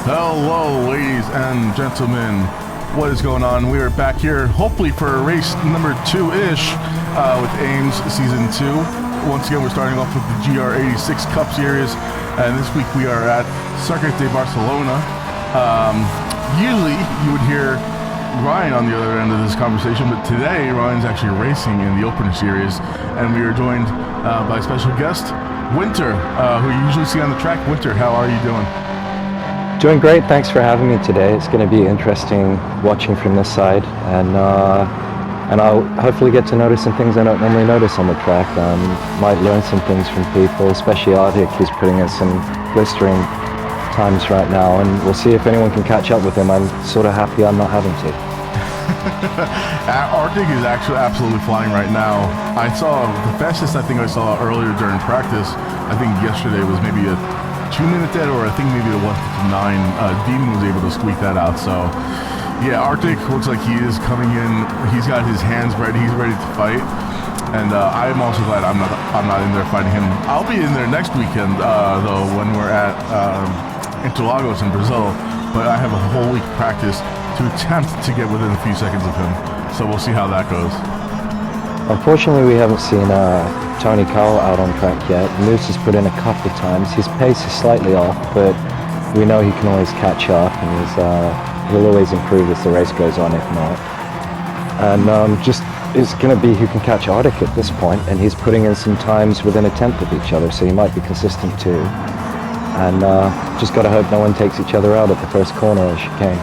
Hello, ladies and gentlemen. What is going on? We are back here, hopefully for race number 2-ish with Ames Season 2. Once again, we're starting off with the GR86 Cup Series, and this week we are at Circuit de Barcelona. Usually, you would hear Ryan on the other end of this conversation, but today Ryan's actually racing in the Open Series, and we are joined by special guest, Winter, who you usually see on the track. Winter, how are you doing? Doing great, thanks for having me today. It's going to be interesting watching from this side, and I'll hopefully get to notice some things I don't normally notice on the track. Might learn some things from people, especially Arctic. He's putting in some blistering times right now, and we'll see if anyone can catch up with him. I'm sort of happy I'm not having to. Arctic is actually absolutely flying right now. I saw the fastest I think I saw earlier during practice, I think yesterday, was maybe a 2-minute dead, or I think maybe a 1:59. Demon was able to squeak that out. So yeah, Arctic looks like he is coming in. He's got his hands ready. He's ready to fight. And I'm also glad I'm not in there fighting him. I'll be in there next weekend though, when we're at Interlagos in Brazil. But I have a whole week practice to attempt to get within a few seconds of him. So we'll see how that goes. Unfortunately, we haven't seen Tony Cowell out on track yet. Moose has put in a couple of times. His pace is slightly off, but we know he can always catch up, and he'll always improve as the race goes on, if not. And just it's going to be who can catch Arctic at this point, and he's putting in some times within a tenth of each other, so he might be consistent too. And just got to hope no one takes each other out at the first corner or chicane.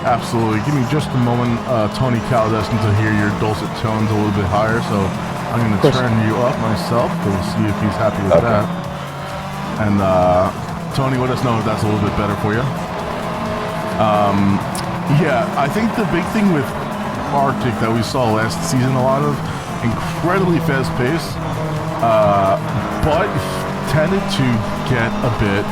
Absolutely. Give me just a moment, Tony Caldeson, to hear your dulcet tones a little bit higher. So I'm going to turn you up myself to see if he's happy with that. And Tony, let us know if that's a little bit better for you. Yeah, I think the big thing with Arctic that we saw last season, a lot of incredibly fast pace, but tended to get a bit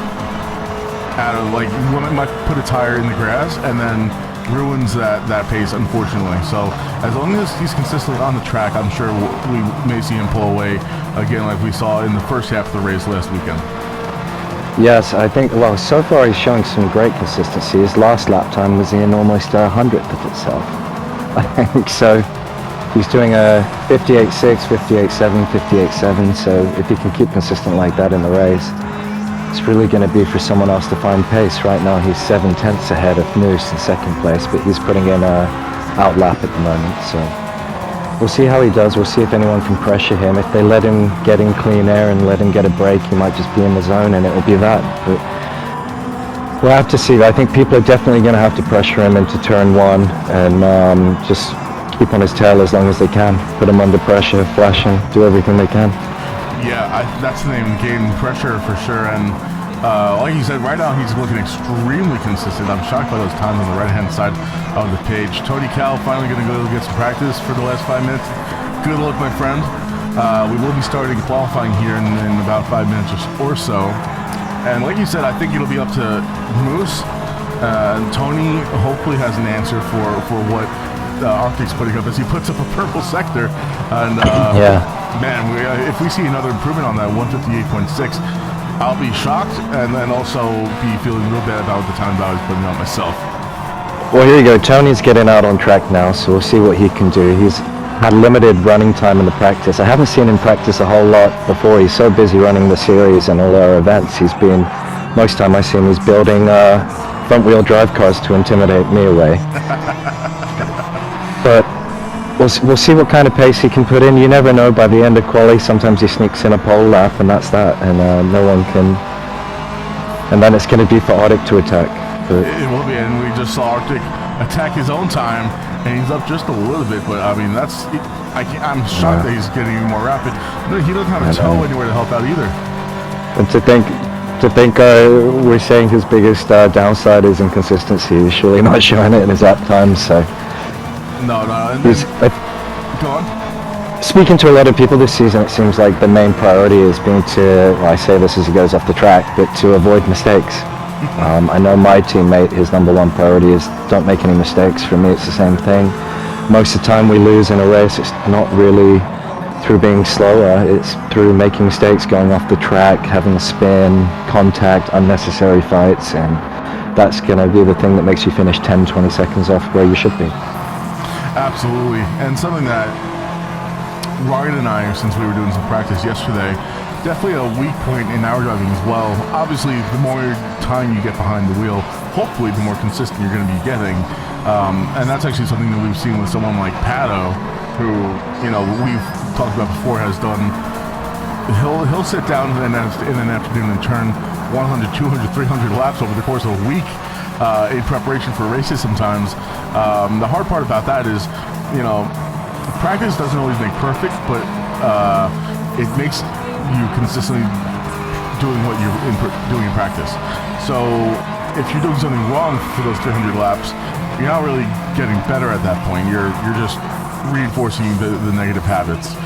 out of, like, one might put a tire in the grass and then ruins that pace, unfortunately. So as long as he's consistently on the track, I'm sure we may see him pull away again like we saw in the first half of the race last weekend. Yes, I think, well, so far he's showing some great consistency. His last lap time was in almost a 100th of itself, I think. So he's doing a 58.6, 58.7, 58.7, so if he can keep consistent like that in the race, it's really going to be for someone else to find pace. Right now he's 7 tenths ahead of Moose in second place, but he's putting in a outlap at the moment, so we'll see how he does. We'll see if anyone can pressure him. If they let him get in clean air and let him get a break, he might just be in the zone and it will be that. But we'll have to see. I think people are definitely going to have to pressure him into turn one and just keep on his tail as long as they can. Put him under pressure, flash him, do everything they can. Yeah, that's the name, game pressure for sure. And like you said, right now he's looking extremely consistent. I'm shocked by those times on the right-hand side of the page. Tony Cowell finally going to go get some practice for the last 5 minutes. Good luck, my friend. We will be starting qualifying here in about 5 minutes or so. And like you said, I think it'll be up to Moose. Tony hopefully has an answer for what Arctic's putting up as he puts up a purple sector. And yeah. Man, if we see another improvement on that 158.6, I'll be shocked, and then also be feeling real bad about the time that I was putting on myself. Well, here you go. Tony's getting out on track now, so we'll see what he can do. He's had limited running time in the practice. I haven't seen him practice a whole lot before. He's so busy running the series and all our events. Most time I see him, he's building front-wheel drive cars to intimidate me away. But we'll see what kind of pace he can put in. You never know. By the end of quali, sometimes he sneaks in a pole lap, and that's that. And no one can. And then it's going to be for Arctic to attack. But it will be, and we just saw Arctic attack his own time, and he's up just a little bit. But I mean, I'm shocked that he's getting even more rapid. No, he doesn't have a toe anywhere to help out either. And to think we're saying his biggest downside is inconsistency. He's surely not showing it in his lap times. So. No. Go on. Speaking to a lot of people this season, it seems like the main priority has been to, well, I say this as he goes off the track, but to avoid mistakes. I know my teammate, his number one priority is don't make any mistakes. For me, it's the same thing. Most of the time we lose in a race, it's not really through being slower. It's through making mistakes, going off the track, having a spin, contact, unnecessary fights, and that's going to be the thing that makes you finish 10, 20 seconds off where you should be. Absolutely. And something that Ryan and I, since we were doing some practice yesterday, definitely a weak point in our driving as well. Obviously, the more time you get behind the wheel, hopefully the more consistent you're going to be getting. And that's actually something that we've seen with someone like Pato, who, you know, we've talked about before, has done. He'll sit down in an afternoon and turn 100, 200, 300 laps over the course of a week in preparation for races sometimes. The hard part about that is, you know, practice doesn't always make perfect, but it makes you consistently doing what you're doing in practice. So if you're doing something wrong for those 300 laps, you're not really getting better at that point. You're just reinforcing the negative habits.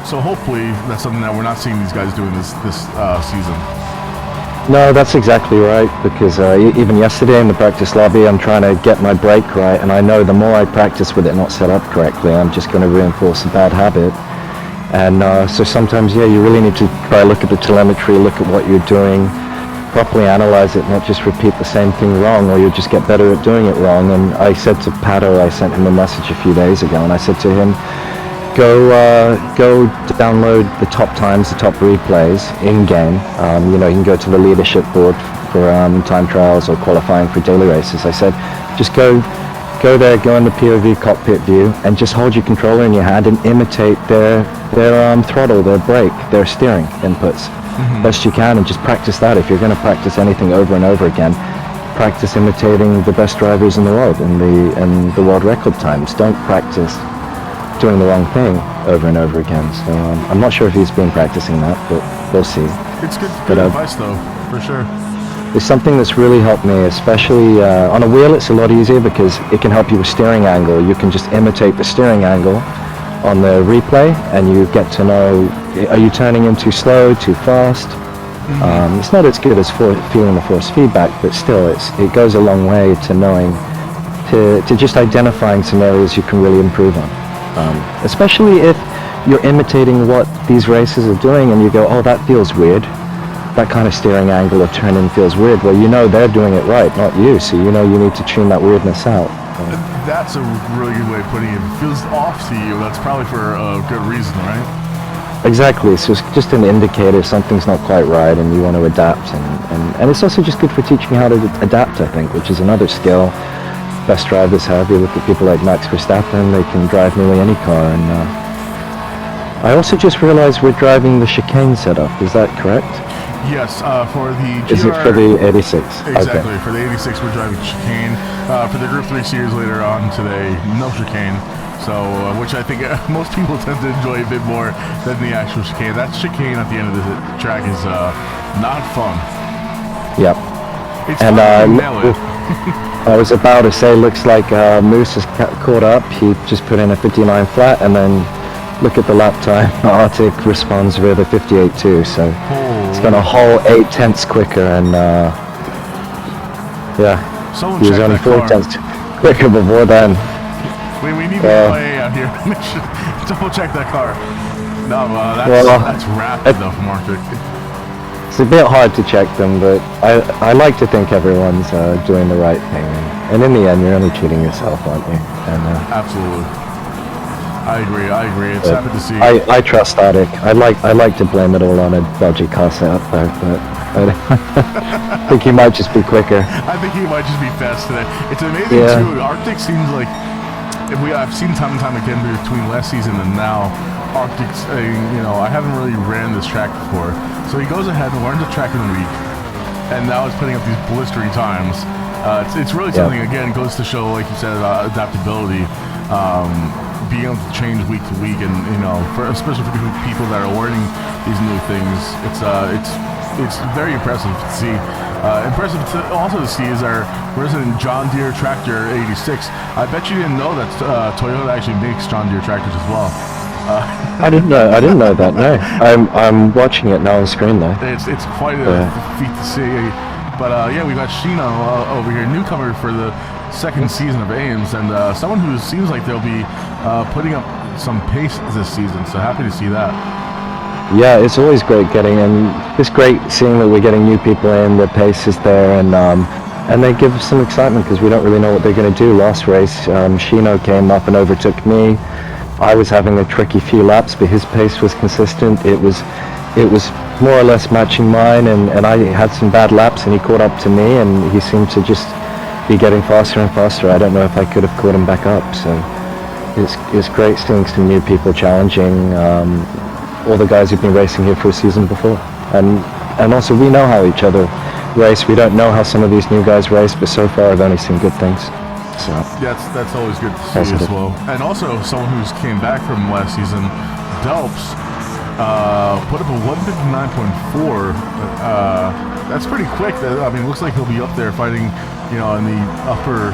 So hopefully that's something that we're not seeing these guys doing this season. No, that's exactly right, because even yesterday in the practice lobby, I'm trying to get my brake right, and I know the more I practice with it not set up correctly, I'm just going to reinforce a bad habit. And so sometimes, yeah, you really need to try look at the telemetry, look at what you're doing, properly analyze it, not just repeat the same thing wrong, or you'll just get better at doing it wrong. And I said to Pato, I sent him a message a few days ago, and I said to him, go download the top times, the top replays in-game. You know, you can go to the leadership board for time trials or qualifying for daily races. I said, just go there, go in the POV cockpit view, and just hold your controller in your hand and imitate their throttle, their brake, their steering inputs best you can, and just practice that. If you're going to practice anything over and over again, practice imitating the best drivers in the world and the world record times. Don't practice doing the wrong thing over and over again. So I'm not sure if he's been practicing that, but we'll see. It's good advice though, for sure. It's something that's really helped me, especially on a wheel. It's a lot easier because it can help you with steering angle. You can just imitate the steering angle on the replay, and you get to know, are you turning in too slow, too fast? It's not as good as feeling the force feedback, but still it goes a long way to knowing, to just identifying some areas you can really improve on. Especially if you're imitating what these races are doing and you go, oh, that feels weird. That kind of steering angle or turn-in feels weird. Well, you know they're doing it right, not you, so you know you need to tune that weirdness out. That's a really good way of putting it. If it feels off to you, that's probably for a good reason, right? Exactly. So it's just an indicator something's not quite right and you want to adapt. And it's also just good for teaching how to adapt, I think, which is another skill best drivers have. You look at people like Max Verstappen, they can drive nearly any car. And I also just realized we're driving the chicane setup. Is that correct? Yes, for the GR... Is it for the 86? Exactly, okay. For the 86 we're driving chicane. For the Group 3 series later on today, no chicane. So, which I think most people tend to enjoy a bit more than the actual chicane. That chicane at the end of the track is not fun. Yep. It's fun to nail it. I was about to say, looks like Moose has caught up. He just put in a 59 flat, and then look at the lap time. Arctic responds with a 58.2, so it's gone a whole 8 tenths quicker, and yeah, Someone he was only 4 tenths quicker before then. We need to play out here. Double check that car. No, that's rapid though from Arctic. It's a bit hard to check them, but I like to think everyone's doing the right thing. And in the end, you're only cheating yourself, aren't you? And, absolutely. I agree. It's happy to see. I trust Arctic. I like to blame it all on a dodgy car setup, though, but I think he might just be quicker. I think he might just be fast today. It's amazing too. Arctic seems like I've seen time and time again between last season and now. Arctic's, I haven't really ran this track before, so he goes ahead and learns the track in a week, and now he's putting up these blistering times. It's really something. Again, goes to show, like you said, adaptability. Being able to change week to week, and especially for people that are learning these new things, it's very impressive to see. Impressive to also see is our resident John Deere tractor 86. I bet you didn't know that Toyota actually makes John Deere tractors as well. I didn't know that. No, I'm watching it now on screen though. It's quite a feat to see. But we got Sheena over here, newcomer for the second season of Ames, and someone who seems like they'll be putting up some pace this season. So happy to see that. Yeah, it's always great getting, and it's great seeing that we're getting new people in. The pace is there, and they give us some excitement because we don't really know what they're going to do. Last race, Shino came up and overtook me. I was having a tricky few laps, but his pace was consistent. It was more or less matching mine, and I had some bad laps, and he caught up to me, and he seemed to just be getting faster and faster. I don't know if I could have caught him back up. So it's great seeing some new people challenging all the guys who've been racing here for a season before, and also we know how each other race. We don't know how some of these new guys race, but so far I've only seen good things. So yeah, that's always good to see as well. And also someone who's came back from last season, Delps, put up a 159.4. That's pretty quick. I mean, it looks like he'll be up there fighting, in the upper.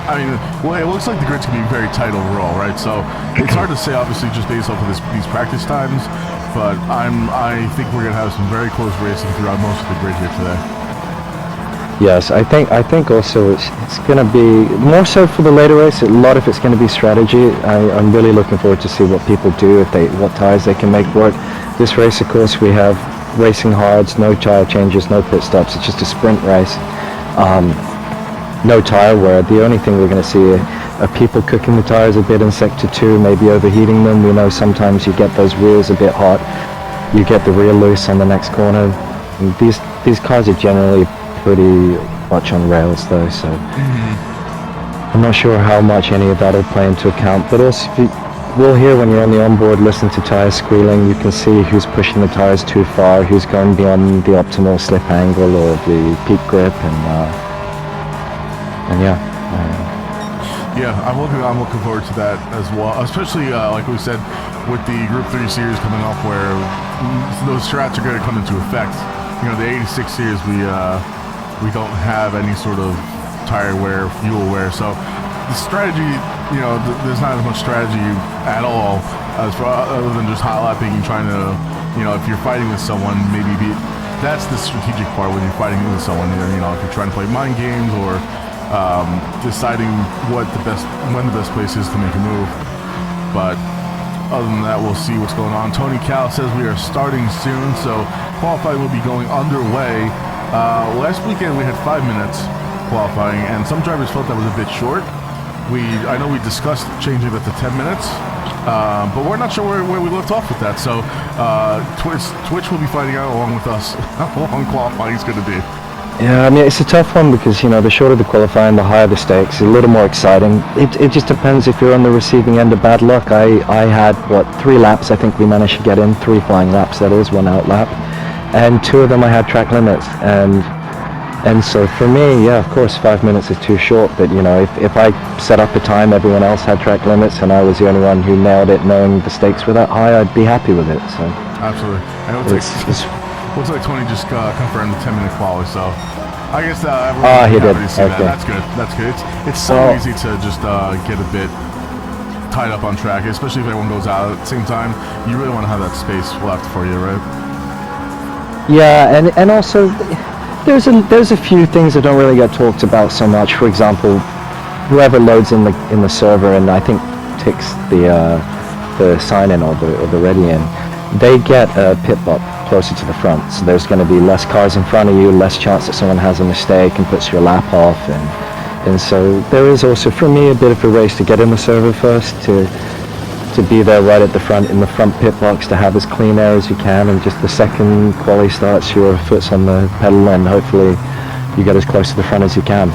It looks like the grid's gonna be very tight overall, right? So it's hard to say, obviously, just based off of these practice times. But I think we're gonna have some very close racing throughout most of the grid here today. Yes, I think also it's going to be more so for the later race. A lot of it's going to be strategy. I'm really looking forward to see what people do, what tires they can make work. This race, of course, we have racing hards, no tire changes, no pit stops. It's just a sprint race. No tire wear. The only thing we're going to see are people cooking the tires a bit in sector 2, maybe overheating them. We know sometimes you get those wheels a bit hot. You get the rear loose on the next corner. And these cars are generally pretty much on rails though, so I'm not sure how much any of that will play into account. But also we'll hear when you're on the onboard, listen to tires squealing. You can see who's pushing the tires too far, who's going beyond the optimal slip angle or the peak grip, and yeah. I'm looking forward to that as well, especially like we said with the Group 3 series coming up, where those strats are going to come into effect. The 86 series, we don't have any sort of tire wear, fuel wear, so the strategy, there's not as much strategy at all other than just hot lapping and trying to, if you're fighting with someone, that's the strategic part when you're fighting with someone. If you're trying to play mind games or deciding when the best place is to make a move. But other than that, we'll see what's going on. Tony Cal says we are starting soon, so qualifying will be going underway. Last weekend we had 5 minutes qualifying, and some drivers felt that was a bit short. I know we discussed changing that to 10 minutes, but we're not sure where we left off with that. So Twitch will be finding out along with us how long qualifying is going to be. Yeah, it's a tough one because, the shorter the qualifying, the higher the stakes. A little more exciting. It just depends if you're on the receiving end of bad luck. I had, 3 laps I think we managed to get in, 3 flying laps, that is, 1 out lap. And 2 of them I had track limits. And so for me, yeah, of course, 5 minutes is too short. But, if I set up a time, everyone else had track limits, and I was the only one who nailed it knowing the stakes were that high, I'd be happy with it. So absolutely. I know looks like Tony just confirmed the 10-minute quali, so I guess everyone he did. To see okay. that. That's good. It's so easy to just get a bit tied up on track, especially if everyone goes out at the same time. You really want to have that space left for you, right? Yeah, and also there's a few things that don't really get talked about so much. For example, whoever loads in the server and I think ticks the sign in or the ready in, they get a pit bop closer to the front, so there's going to be less cars in front of you, less chance that someone has a mistake and puts your lap off, and so there is also for me a bit of a race to get in the server first, to be there right at the front in the front pit box, to have as clean air as you can, and just the second quali starts, your foot's on the pedal and hopefully you get as close to the front as you can.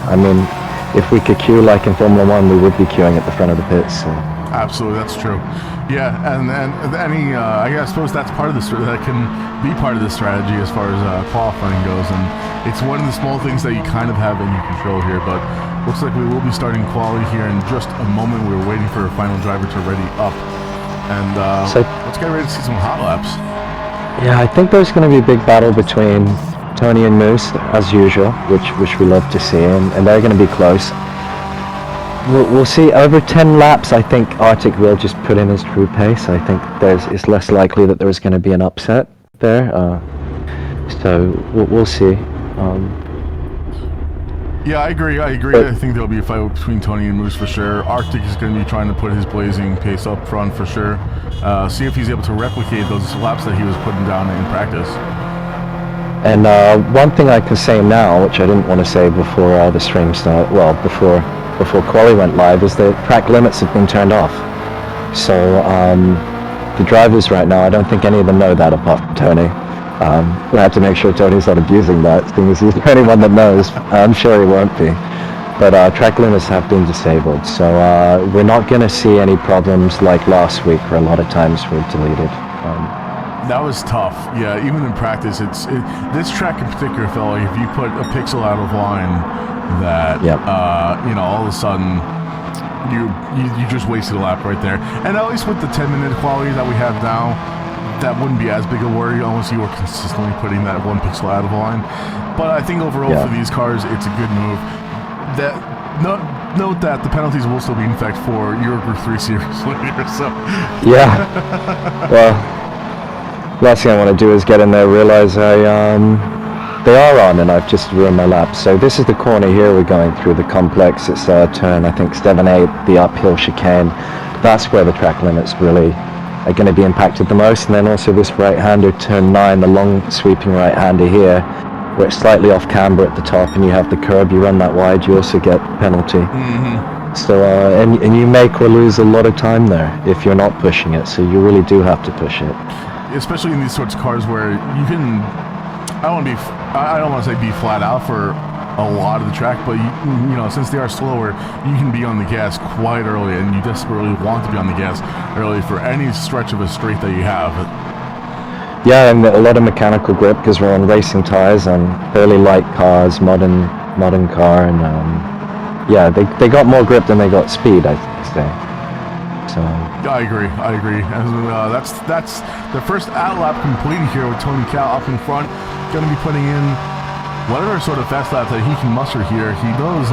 If we could queue like in Formula 1, we would be queuing at the front of the pits. So. Absolutely, that's true. Yeah, and I suppose that's part of that can be part of the strategy as far as qualifying goes, and it's one of the small things that you kind of have in your control here. But looks like we will be starting quali here in just a moment. We're waiting for a final driver to ready up, and let's get ready to see some hot laps. Yeah, I think there's going to be a big battle between Tony and Moose as usual, which we love to see, and they're going to be close. We'll see. Over 10 laps, I think Arctic will just put in his true pace. I think it's less likely that there's going to be an upset there. So we'll see. Yeah, I agree. I think there'll be a fight between Tony and Moose for sure. Arctic is going to be trying to put his blazing pace up front for sure. See if he's able to replicate those laps that he was putting down in practice. And one thing I can say now, which I didn't want to say before the stream started, well, before Quali went live, is that track limits have been turned off. So the drivers right now, I don't think any of them know that apart from Tony. We have to make sure Tony's not abusing that, because he's the only one that knows. I'm sure he won't be. But track limits have been disabled, so we're not going to see any problems like last week, where a lot of times were deleted. That was tough. Yeah, even in practice, this track in particular felt like if you put a pixel out of line, that all of a sudden you just wasted a lap right there. And at least with the 10-minute quality that we have now, that wouldn't be as big a worry unless you were consistently putting that one pixel out of line. But I think overall for these cars, it's a good move. Note that the penalties will still be in effect for Euro Group 3 series later. So well. Last thing I want to do is get in there, realize they are on, and I've just ruined my lap. So this is the corner here we're going through, the complex. It's turn, I think, 7-8, the uphill chicane. That's where the track limits really are going to be impacted the most. And then also this right-hander, turn 9, the long sweeping right-hander here, where it's slightly off camber at the top, and you have the curb. You run that wide, you also get penalty. Mm-hmm. So, and you make or lose a lot of time there if you're not pushing it. So you really do have to push it. Especially in these sorts of cars where you can, I don't want to say be flat out for a lot of the track, but you know, since they are slower, you can be on the gas quite early, and you desperately want to be on the gas early for any stretch of a straight that you have. Yeah, and a lot of mechanical grip because we're on racing tires and fairly light cars, modern car, and yeah, they got more grip than they got speed, I say. So I agree. And that's the first out-lap completed here with Tony Cal up in front. Going to be putting in whatever sort of fast lap that he can muster here. He knows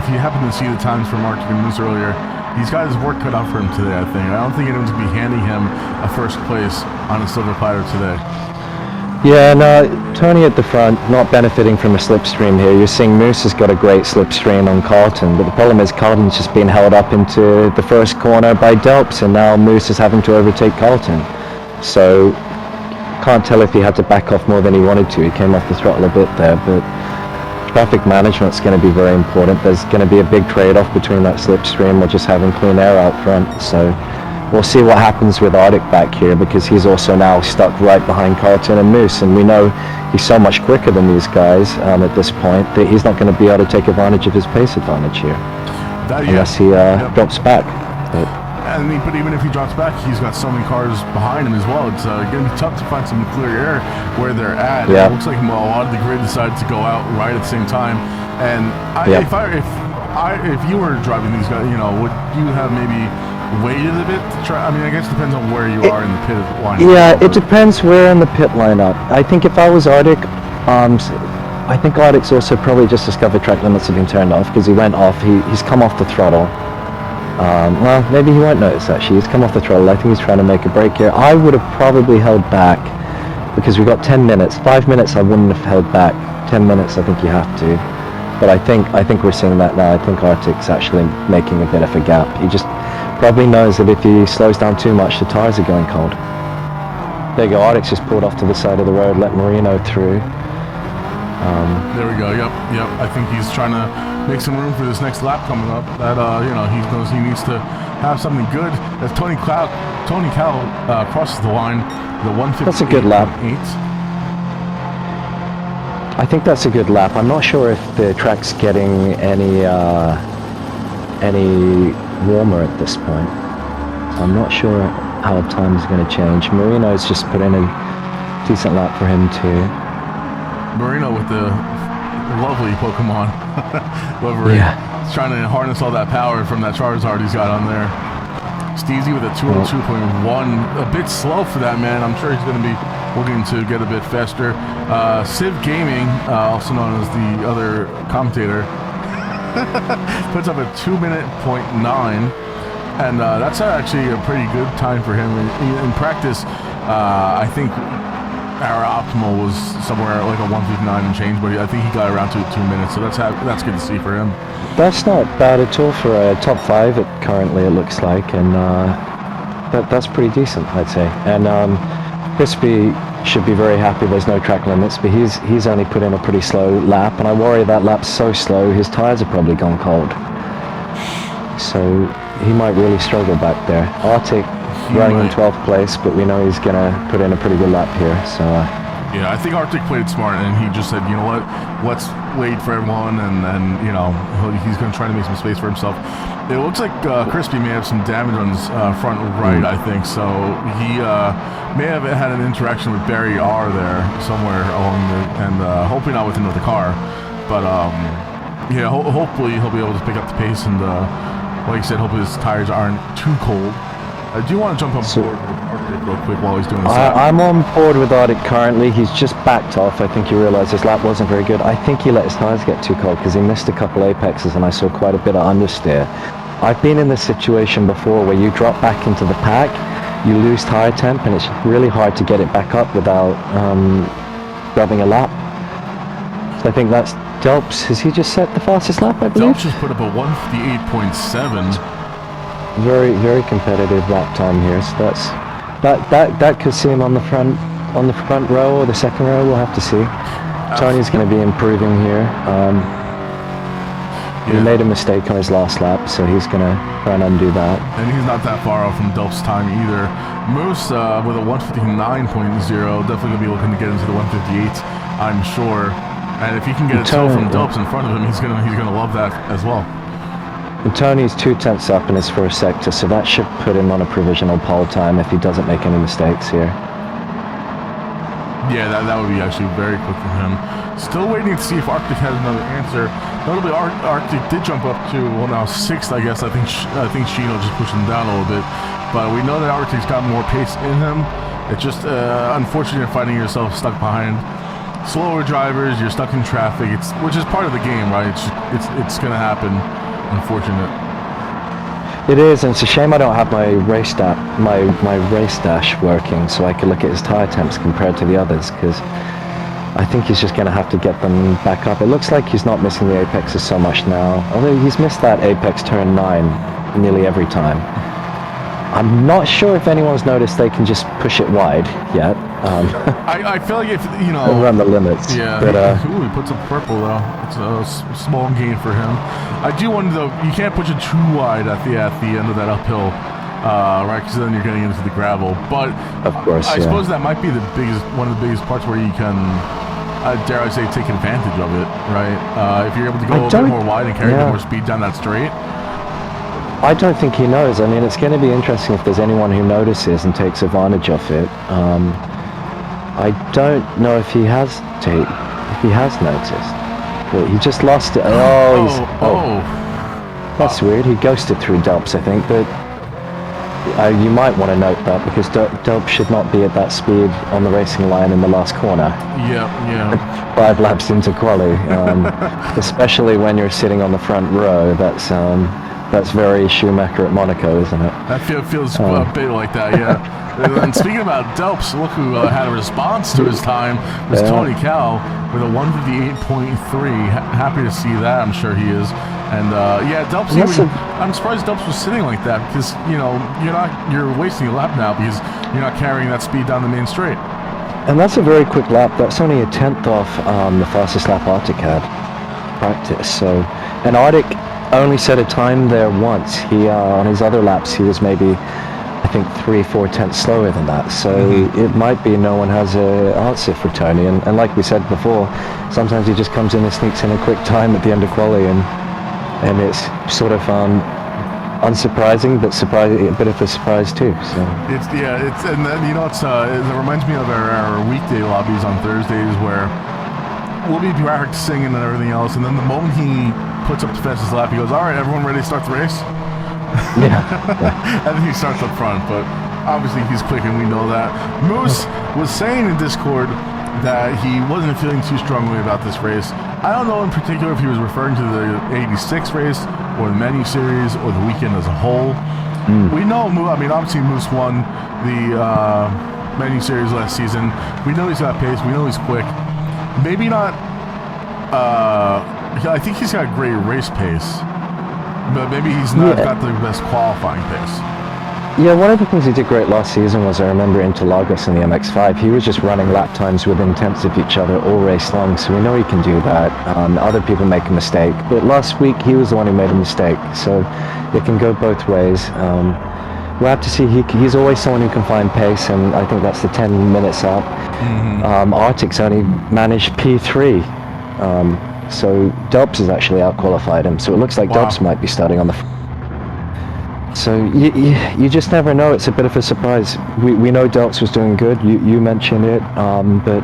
if you happen to see the times from Arctic and Moose earlier, he's got his work cut out for him today, I think. I don't think anyone's going to be handing him a first place on a silver platter today. Yeah, no, Tony at the front, not benefiting from a slipstream here. You're seeing Moose has got a great slipstream on Carlton, but the problem is Carlton's just being held up into the first corner by Delps, and now Moose is having to overtake Carlton. So, can't tell if he had to back off more than he wanted to. He came off the throttle a bit there, but traffic management's going to be very important. There's going to be a big trade-off between that slipstream or just having clean air out front. So we'll see what happens with Arctic back here, because he's also now stuck right behind Carlton and Moose, and we know he's so much quicker than these guys at this point that he's not going to be able to take advantage of his pace advantage here unless he drops back. But even if he drops back, he's got so many cars behind him as well. It's going to be tough to find some clear air where they're at. Yeah. It looks like a lot of the grid decided to go out right at the same time. And if you were driving these guys, you know, would you have maybe waited a bit to try? I mean, I guess it depends on where you are in the pit lineup. Yeah, it depends where in the pit lineup. I think if I was Arctic, I think Arctic's also probably just discovered track limits have been turned off, because he went off. He's come off the throttle. Well, maybe he won't notice actually. He's come off the throttle. I think he's trying to make a break here. I would have probably held back, because we've got 10 minutes. 5 minutes I wouldn't have held back. 10 minutes I think you have to. But I think we're seeing that now. I think Arctic's actually making a bit of a gap. He just probably knows that if he slows down too much, the tires are going cold. There you go. Arctic's just pulled off to the side of the road, let Marino through. There we go. Yep. I think he's trying to make some room for this next lap coming up. That he knows he needs to have something good. As Tony Cal crosses the line, the 150. That's a good lap. I think that's a good lap. I'm not sure if the track's getting any warmer at this point. I'm not sure how time is going to change. Marino's just put in a decent lap for him too. Marino with the lovely Pokemon livery. Yeah. He's trying to harness all that power from that Charizard he's got on there. Steezy with a 202.1. A bit slow for that man. I'm sure he's going to be looking to get a bit faster. Civ Gaming, also known as the other commentator, puts up a 2:09, and that's actually a pretty good time for him. In practice, I think our optimal was somewhere like a 1:59 and change, but I think he got around to 2 minutes, so that's good to see for him. That's not bad at all for a top 5 currently, it looks like, and that's pretty decent, I'd say. And Crispy should be very happy there's no track limits, but he's only put in a pretty slow lap, and I worry that lap's so slow his tyres have probably gone cold. So he might really struggle back there. Arctic running in 12th place, but we know he's going to put in a pretty good lap here, so... Yeah, I think Arctic played smart, and he just said, you know what, let's wait for everyone, and you know, he's going to try to make some space for himself. It looks like Crispy may have some damage on his front right, I think, so he may have had an interaction with Barry R there somewhere along the, and hopefully not with another car, but yeah, hopefully he'll be able to pick up the pace, and like I said, hopefully his tires aren't too cold. I do want to jump on board with Arctic real quick while he's doing this. I'm on board with Arctic currently. He's just backed off. I think he realized his lap wasn't very good. I think he let his tires get too cold because he missed a couple apexes and I saw quite a bit of understeer. I've been in this situation before where you drop back into the pack, you lose tire temp, and it's really hard to get it back up without grabbing a lap. So I think that's Delps. Has he just set the fastest lap, I believe? Delps just put up a 1:58.7. Very, very competitive lap time here. So that could see him on the front row or the second row. We'll have to see. Tony's going to be improving here. He made a mistake on his last lap, so he's going to try and undo that. And he's not that far off from Delp's time either. Moose with a 1:59.0, definitely going to be looking to get into the 1:58, I'm sure. And if he can get a toe from Delps in front of him, he's gonna love that as well. And Tony's 2/10 up in his first sector, so that should put him on a provisional pole time if he doesn't make any mistakes here. Yeah, that would be actually very quick for him. Still waiting to see if Arctic has another answer. Notably, Arctic did jump up to, well, now 6th, I guess. I think Shino just pushed him down a little bit. But we know that Arctic's got more pace in him. It's just unfortunate finding yourself stuck behind slower drivers. You're stuck in traffic, which is part of the game, right? It's going to happen. Unfortunate. It is, and it's a shame I don't have my race dash working so I can look at his tire temps compared to the others, because I think he's just going to have to get them back up. It looks like he's not missing the apexes so much now, although he's missed that apex turn 9 nearly every time. I'm not sure if anyone's noticed they can just push it wide yet. I feel like if, you know... run the limits. Yeah, but, he puts up purple though. It's a small gain for him. I do wonder though, you can't push it too wide at the end of that uphill, right? Because then you're getting into the gravel. But of course, I suppose that might be one of the biggest parts where you can, dare I say, take advantage of it, right? If you're able to go a bit more wide and carry a bit more speed down that straight. I don't think he knows. I mean, it's going to be interesting if there's anyone who notices and takes advantage of it. I don't know if he has noticed. But he just lost it. That's weird. He ghosted through Delps, I think. But you might want to note that because Delps should not be at that speed on the racing line in the last corner. Yeah. 5 laps into Quali, especially when you're sitting on the front row. That's very Schumacher at Monaco, isn't it? That feels a bit like that, yeah. And speaking about Delps, look who had a response to his time was Tony Cal with a 1:58.3. Happy to see that, I'm sure he is. And yeah, Delps. I'm surprised Delps was sitting like that because you're wasting a lap now because you're not carrying that speed down the main straight. And that's a very quick lap. That's only a 10th off the fastest lap Arctic had practice. So, and Arctic only set a time there once. He on his other laps he was maybe, I think, 3-4 tenths slower than that. So it might be no one has an answer for Tony. And like we said before, sometimes he just comes in and sneaks in a quick time at the end of Quali, and it's sort of unsurprising, but a bit of a surprise too. So and then it reminds me of our weekday lobbies on Thursdays where we'll be practicing and everything else, and then the moment he puts up the fastest lap, he goes, "All right, everyone ready to start the race?" Yeah. And then he starts up front, but obviously he's quick and we know that. Moose was saying in Discord that he wasn't feeling too strongly about this race. I don't know in particular if he was referring to the 86 race or the menu series or the weekend as a whole. We know, I mean, obviously Moose won the menu series last season. We know he's got pace. We know he's quick. Maybe not. I think he's got great race pace, but maybe he's not got the best qualifying pace. Yeah, one of the things he did great last season was, I remember Interlagos in the MX-5, he was just running lap times within tenths of each other all race long, so we know he can do that. Other people make a mistake, but last week he was the one who made a mistake, so it can go both ways. We'll have to see. He's always someone who can find pace, and I think that's the 10 minutes up. Arctic's only managed P3, so Delps has actually out-qualified him, so it looks like Delps might be starting on the So you just never know. It's a bit of a surprise. We know Delps was doing good. You mentioned it, but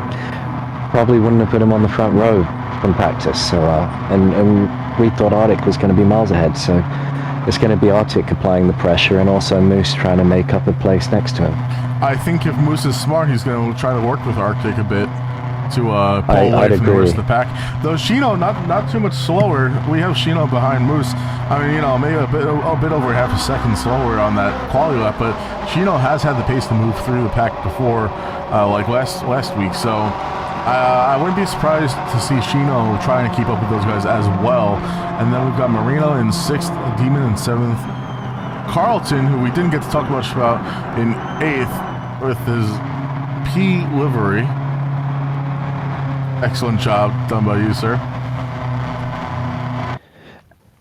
probably wouldn't have put him on the front row from practice. So and we thought Arctic was going to be miles ahead. So it's going to be Arctic applying the pressure, and also Moose trying to make up a place next to him. I think if Moose is smart, he's going to try to work with Arctic a bit to pull away from the rest of the pack. Though Shino not too much slower. We have Shino behind Moose. I mean, maybe a bit over half a second slower on that quali lap, but Shino has had the pace to move through the pack before, like last week. So I wouldn't be surprised to see Shino trying to keep up with those guys as well. And then we've got Marino in 6th, Demon in 7th, Carlton, who we didn't get to talk much about, in 8th with his P livery. Excellent job done by you, sir.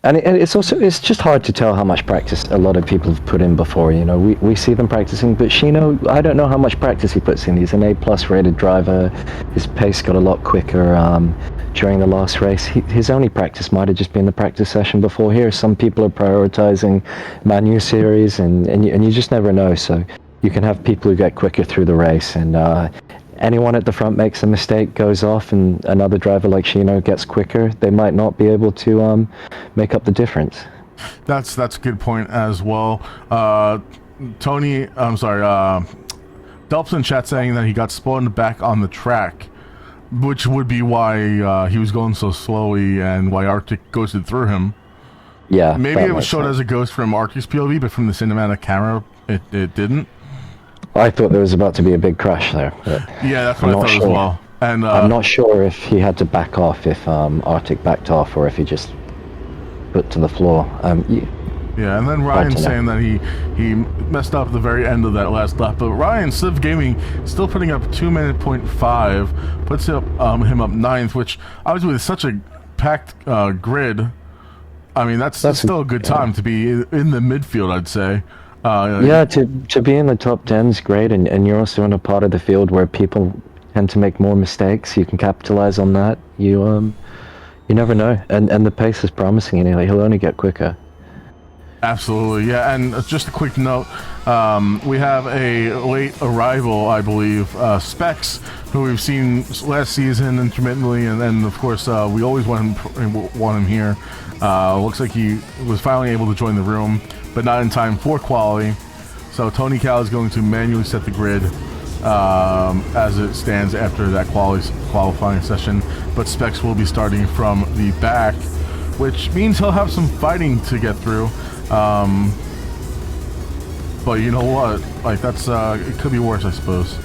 And it's just hard to tell how much practice a lot of people have put in before. We see them practicing, but Shino, I don't know how much practice he puts in. He's an A+ rated driver. His pace got a lot quicker during the last race. His only practice might have just been the practice session before here. Some people are prioritizing Manu series, and you just never know. So you can have people who get quicker through the race, and anyone at the front makes a mistake, goes off, and another driver like Shino gets quicker, they might not be able to make up the difference. That's a good point as well. Delps in chat saying that he got spawned back on the track, which would be why he was going so slowly and why Arctic ghosted through him. Yeah. Maybe it was showed as a ghost from Arctic's POV, but from the cinematic camera, it didn't. I thought there was about to be a big crash there. Yeah, that's what I thought as well. And I'm not sure if he had to back off, if Arctic backed off, or if he just put to the floor. Yeah, and then Ryan saying that he messed up at the very end of that last lap. But Ryan, Civ Gaming, still putting up 2:05, puts him up 9th, which obviously with such a packed grid, I mean, that's still a good time to be in the midfield, I'd say. To be in the top 10 is great, and you're also in a part of the field where people tend to make more mistakes. You can capitalize on that. You never know, and the pace is promising, and he'll only get quicker. Absolutely, yeah. And just a quick note, we have a late arrival, I believe, Specs, who we've seen last season intermittently, and then of course we always want him here. Looks like he was finally able to join the room, but not in time for quali. So Tony Cal is going to manually set the grid as it stands after that qualifying session, but Specs will be starting from the back, which means he'll have some fighting to get through. But you know what? Like, that's it could be worse, I suppose.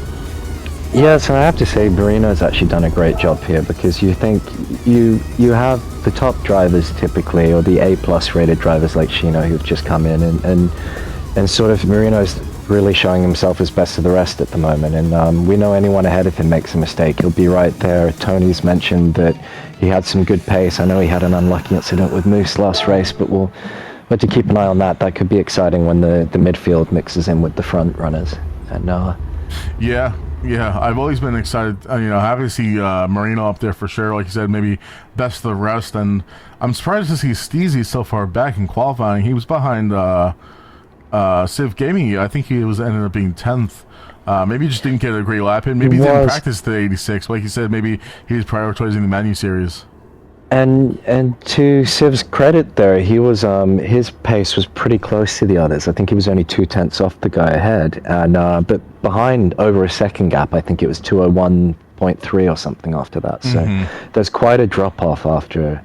Yeah, so I have to say Marino's actually done a great job here, because you think you have the top drivers typically, or the A+ rated drivers like Shino, who've just come in, and sort of Marino's really showing himself as best of the rest at the moment, and we know anyone ahead of him makes a mistake, he'll be right there. Tony's mentioned that he had some good pace. I know he had an unlucky incident with Moose last race, but we'll have to keep an eye on that. That could be exciting when the midfield mixes in with the front runners. And Yeah, I've always been excited, happy to see Marino up there for sure. Like you said, maybe best of the rest, and I'm surprised to see Steezy so far back in qualifying. He was behind Civ Gaming. I think he ended up being 10th. Maybe he just didn't get a great lap in. Maybe he didn't practice the 86. Like you said, maybe he was prioritizing the Manu series. And to Civ's credit there, he was his pace was pretty close to the others. I think he was only 2/10 off the guy ahead, and but behind over a second gap. I think it was 2:01.3 or something after that. So there's quite a drop off after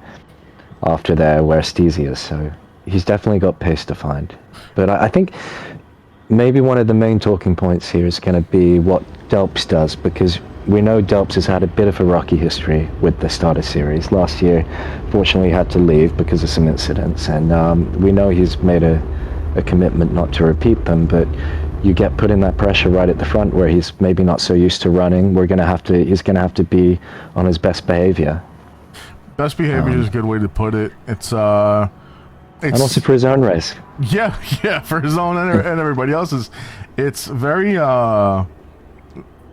there where Steezy is. So he's definitely got pace to find. But I think maybe one of the main talking points here is going to be what Delps does, because we know Delps has had a bit of a rocky history with the starter series. Last year, fortunately, he had to leave because of some incidents, and we know he's made a commitment not to repeat them, but you get put in that pressure right at the front where he's maybe not so used to running. He's going to have to be on his best behavior. Best behavior is a good way to put it. It's and also for his own race. Yeah, for his own and everybody else's. It's very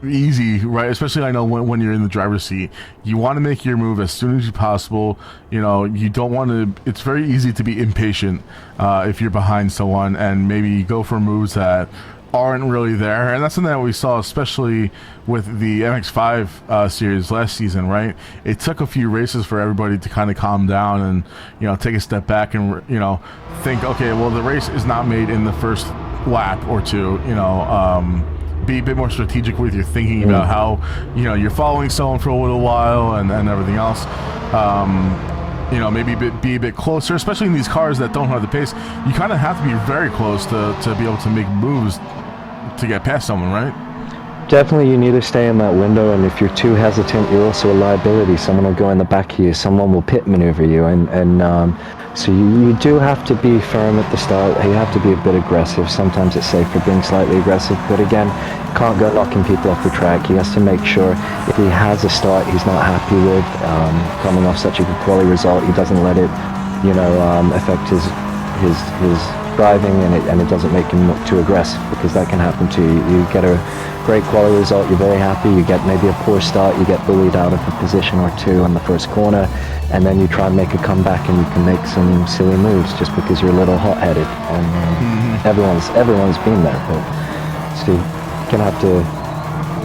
easy, right? Especially I know when you're in the driver's seat, you want to make your move as soon as possible. You know, you don't want to. It's very easy to be impatient if you're behind someone and maybe go for moves that aren't really there, and that's something that we saw especially with the MX-5 series last season, right? It took a few races for everybody to kind of calm down and, you know, take a step back and, you know, think, okay, well, the race is not made in the first lap or two, you know, be a bit more strategic with your thinking about how, you know, you're following someone for a little while and everything else. You know, maybe be a bit closer, especially in these cars that don't have the pace. You kind of have to be very close to be able to make moves to get past someone, right? Definitely, you need to stay in that window, and if you're too hesitant, you're also a liability. Someone will go in the back of you, someone will pit maneuver you, and so you do have to be firm at the start. You have to be a bit aggressive. Sometimes it's safe for being slightly aggressive, but again, can't go knocking people off the track. He has to make sure if he has a start he's not happy with, coming off such a good quality result, he doesn't let it, you know, affect his driving, and it doesn't make him look too aggressive, because that can happen to you. You get a great quality result, you're very happy, you get maybe a poor start, you get bullied out of a position or two in the first corner, and then you try and make a comeback and you can make some silly moves just because you're a little hot-headed, and everyone's been there, but so you can have to,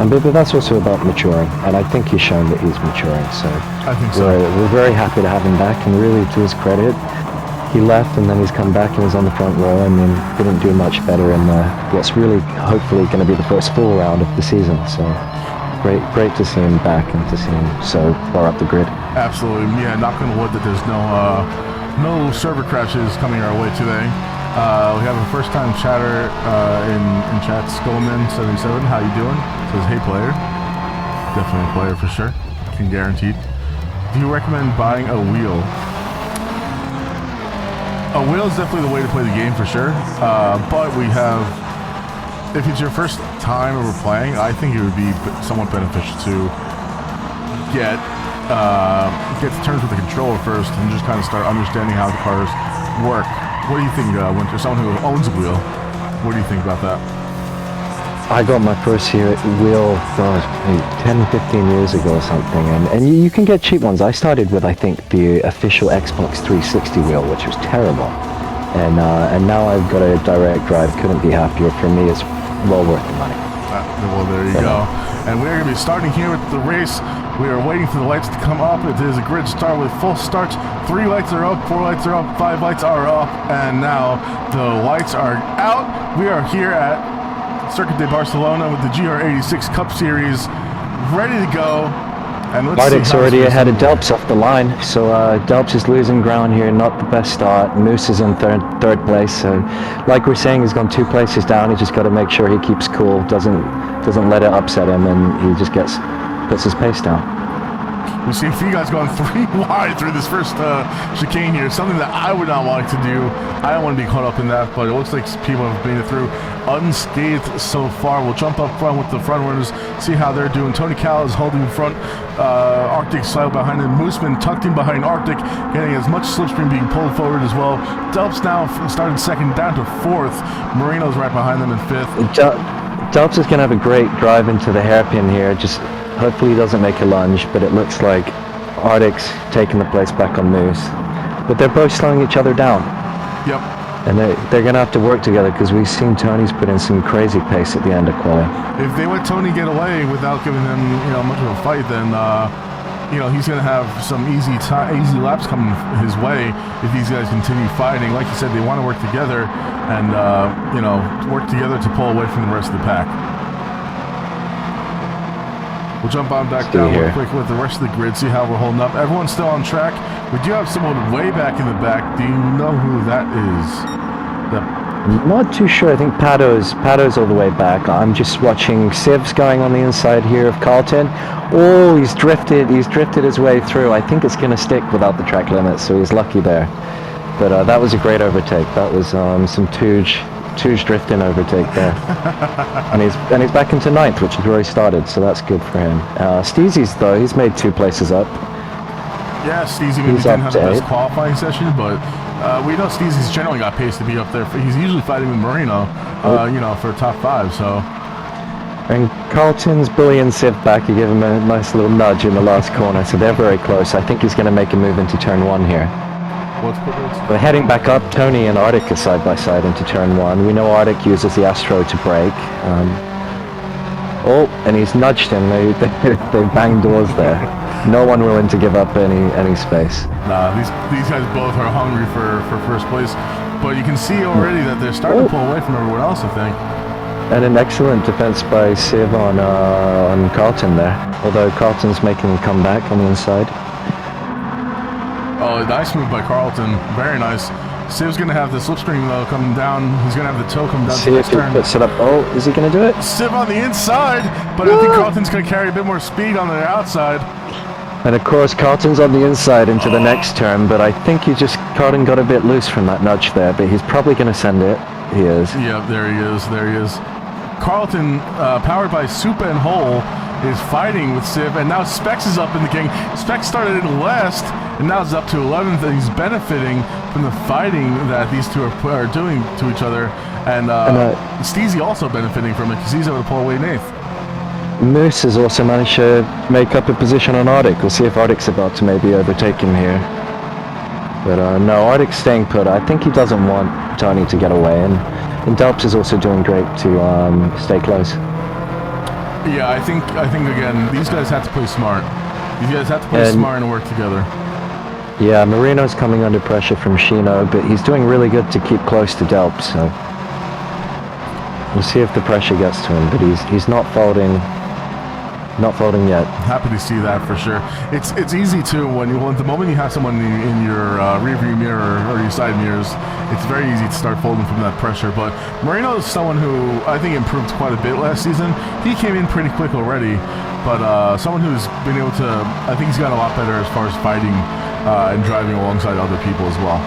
but that's also about maturing, and I think he's shown that he's maturing, so I think so. We're very happy to have him back, and really to his credit, he left and then he's come back and was on the front row. I mean, didn't do much better in what's really hopefully going to be the first full round of the season. So great to see him back and to see him so far up the grid. Absolutely, yeah. Knock on wood that there's no server crashes coming our way today. We have a first-time chatter in chat. Skullman77, how you doing? Says, hey player. Definitely a player for sure. Can guarantee. Do you recommend buying a wheel? A wheel is definitely the way to play the game for sure, but we have, if it's your first time ever playing, I think it would be somewhat beneficial to get to terms with the controller first and just kind of start understanding how the cars work. What do you think, Winter? Someone who owns a wheel, what do you think about that? I got my first wheel, 10, 15 years ago or something, and you can get cheap ones. I started with, I think, the official Xbox 360 wheel, which was terrible, and now I've got a direct drive. Couldn't be happier. For me, it's well worth the money. Well, there you go. And we're going to be starting here with the race. We are waiting for the lights to come up. It is a grid start with full starts. 3 lights are up, 4 lights are up, 5 lights are up, and now the lights are out. We are here at Circuit de Barcelona with the GR86 Cup Series ready to go. And Ardic's already ahead of Delps off the line, so Delps is losing ground here, not the best start. Moose is in third place, so like we're saying, he's gone 2 places down. He just got to make sure he keeps cool, doesn't let it upset him, and he just puts his pace down. We see a few guys going 3 wide through this first chicane here, something that I would not want to do. I don't want to be caught up in that, but it looks like people have made it through unscathed so far. We'll jump up front with the front runners, see how they're doing. Tony Cal is holding front, Arctic side behind him. Mooseman tucked in behind Arctic, getting as much slipstream being pulled forward as well. Delps now started second down to 4th. Marino's right behind them in 5th. Delps is going to have a great drive into the hairpin here. Just hopefully he doesn't make a lunge, but it looks like Arctic's taking the place back on Moose. But they're both slowing each other down. Yep. And they're going to have to work together, because we've seen Tony's put in some crazy pace at the end of Quali. If they let Tony get away without giving him, much of a fight, then he's going to have some easy laps coming his way if these guys continue fighting. Like you said, they want to work together and work together to pull away from the rest of the pack. We'll jump on back down real quick with the rest of the grid, see how we're holding up. Everyone's still on track. We do have someone way back in the back. Do you know who that is? I'm not too sure. I think Pado's all the way back. I'm just watching Siv's going on the inside here of Carlton. Oh, he's drifted his way through. I think it's going to stick without the track limit, so he's lucky there. But that was a great overtake. That was some Tooge drifting overtake there. and he's back into 9th, which is where he started, so that's good for him. Steezy's though, he's made 2 places up. Yeah, Steezy maybe didn't have the best qualifying session, but we know Steezy's generally got pace to be up there. He's usually fighting with Marino, you know, for top 5, so. And Carlton's bullying Siv back. He gave him a nice little nudge in the last corner, so they're very close. I think he's going to make a move into turn 1 here. We're heading back up. Tony and Arctic are side by side into turn 1. We know Arctic uses the Astro to brake. Oh, and he's nudged him. They banged doors there. No one willing to give up any space. Nah, these guys both are hungry for first place, but you can see already that they're starting to pull away from everyone else, I think. And an excellent defense by Siv on Carlton there. Although Carlton's making a comeback on the inside. Oh, nice move by Carlton. Very nice. Siv's going to have the slipstream coming down. He's going to have the toe come down to the next turn. Puts it up. Oh, is he going to do it? Siv on the inside, but I think Carlton's going to carry a bit more speed on the outside. And of course, Carlton's on the inside into the next turn, but I think Carlton got a bit loose from that nudge there, but he's probably going to send it. He is. Yeah, there he is. Carlton, powered by Supa and Hole, is fighting with Siv, and now Specs is up in the game. Specs started in last, and now is up to 11th, and he's benefiting from the fighting that these two are doing to each other. And Steezy also benefiting from it, because he's able to pull away in 8th. Moose has also managed to make up a position on Arctic. We'll see if Arctic's about to maybe overtake him here. But no, Arctic's staying put. I think he doesn't want Tony to get away, and Delps is also doing great to stay close. Yeah, I think again, these guys have to play smart. These guys have to play smart and work together. Yeah, Marino's coming under pressure from Shino, but he's doing really good to keep close to Delps, so we'll see if the pressure gets to him, but he's not folding yet. Happy to see that for sure. It's easy too the moment you have someone in your rearview mirror or your side mirrors, it's very easy to start folding from that pressure. But Marino is someone who I think improved quite a bit last season. He came in pretty quick already, but someone who's been able to, I think he's got a lot better as far as fighting and driving alongside other people as well.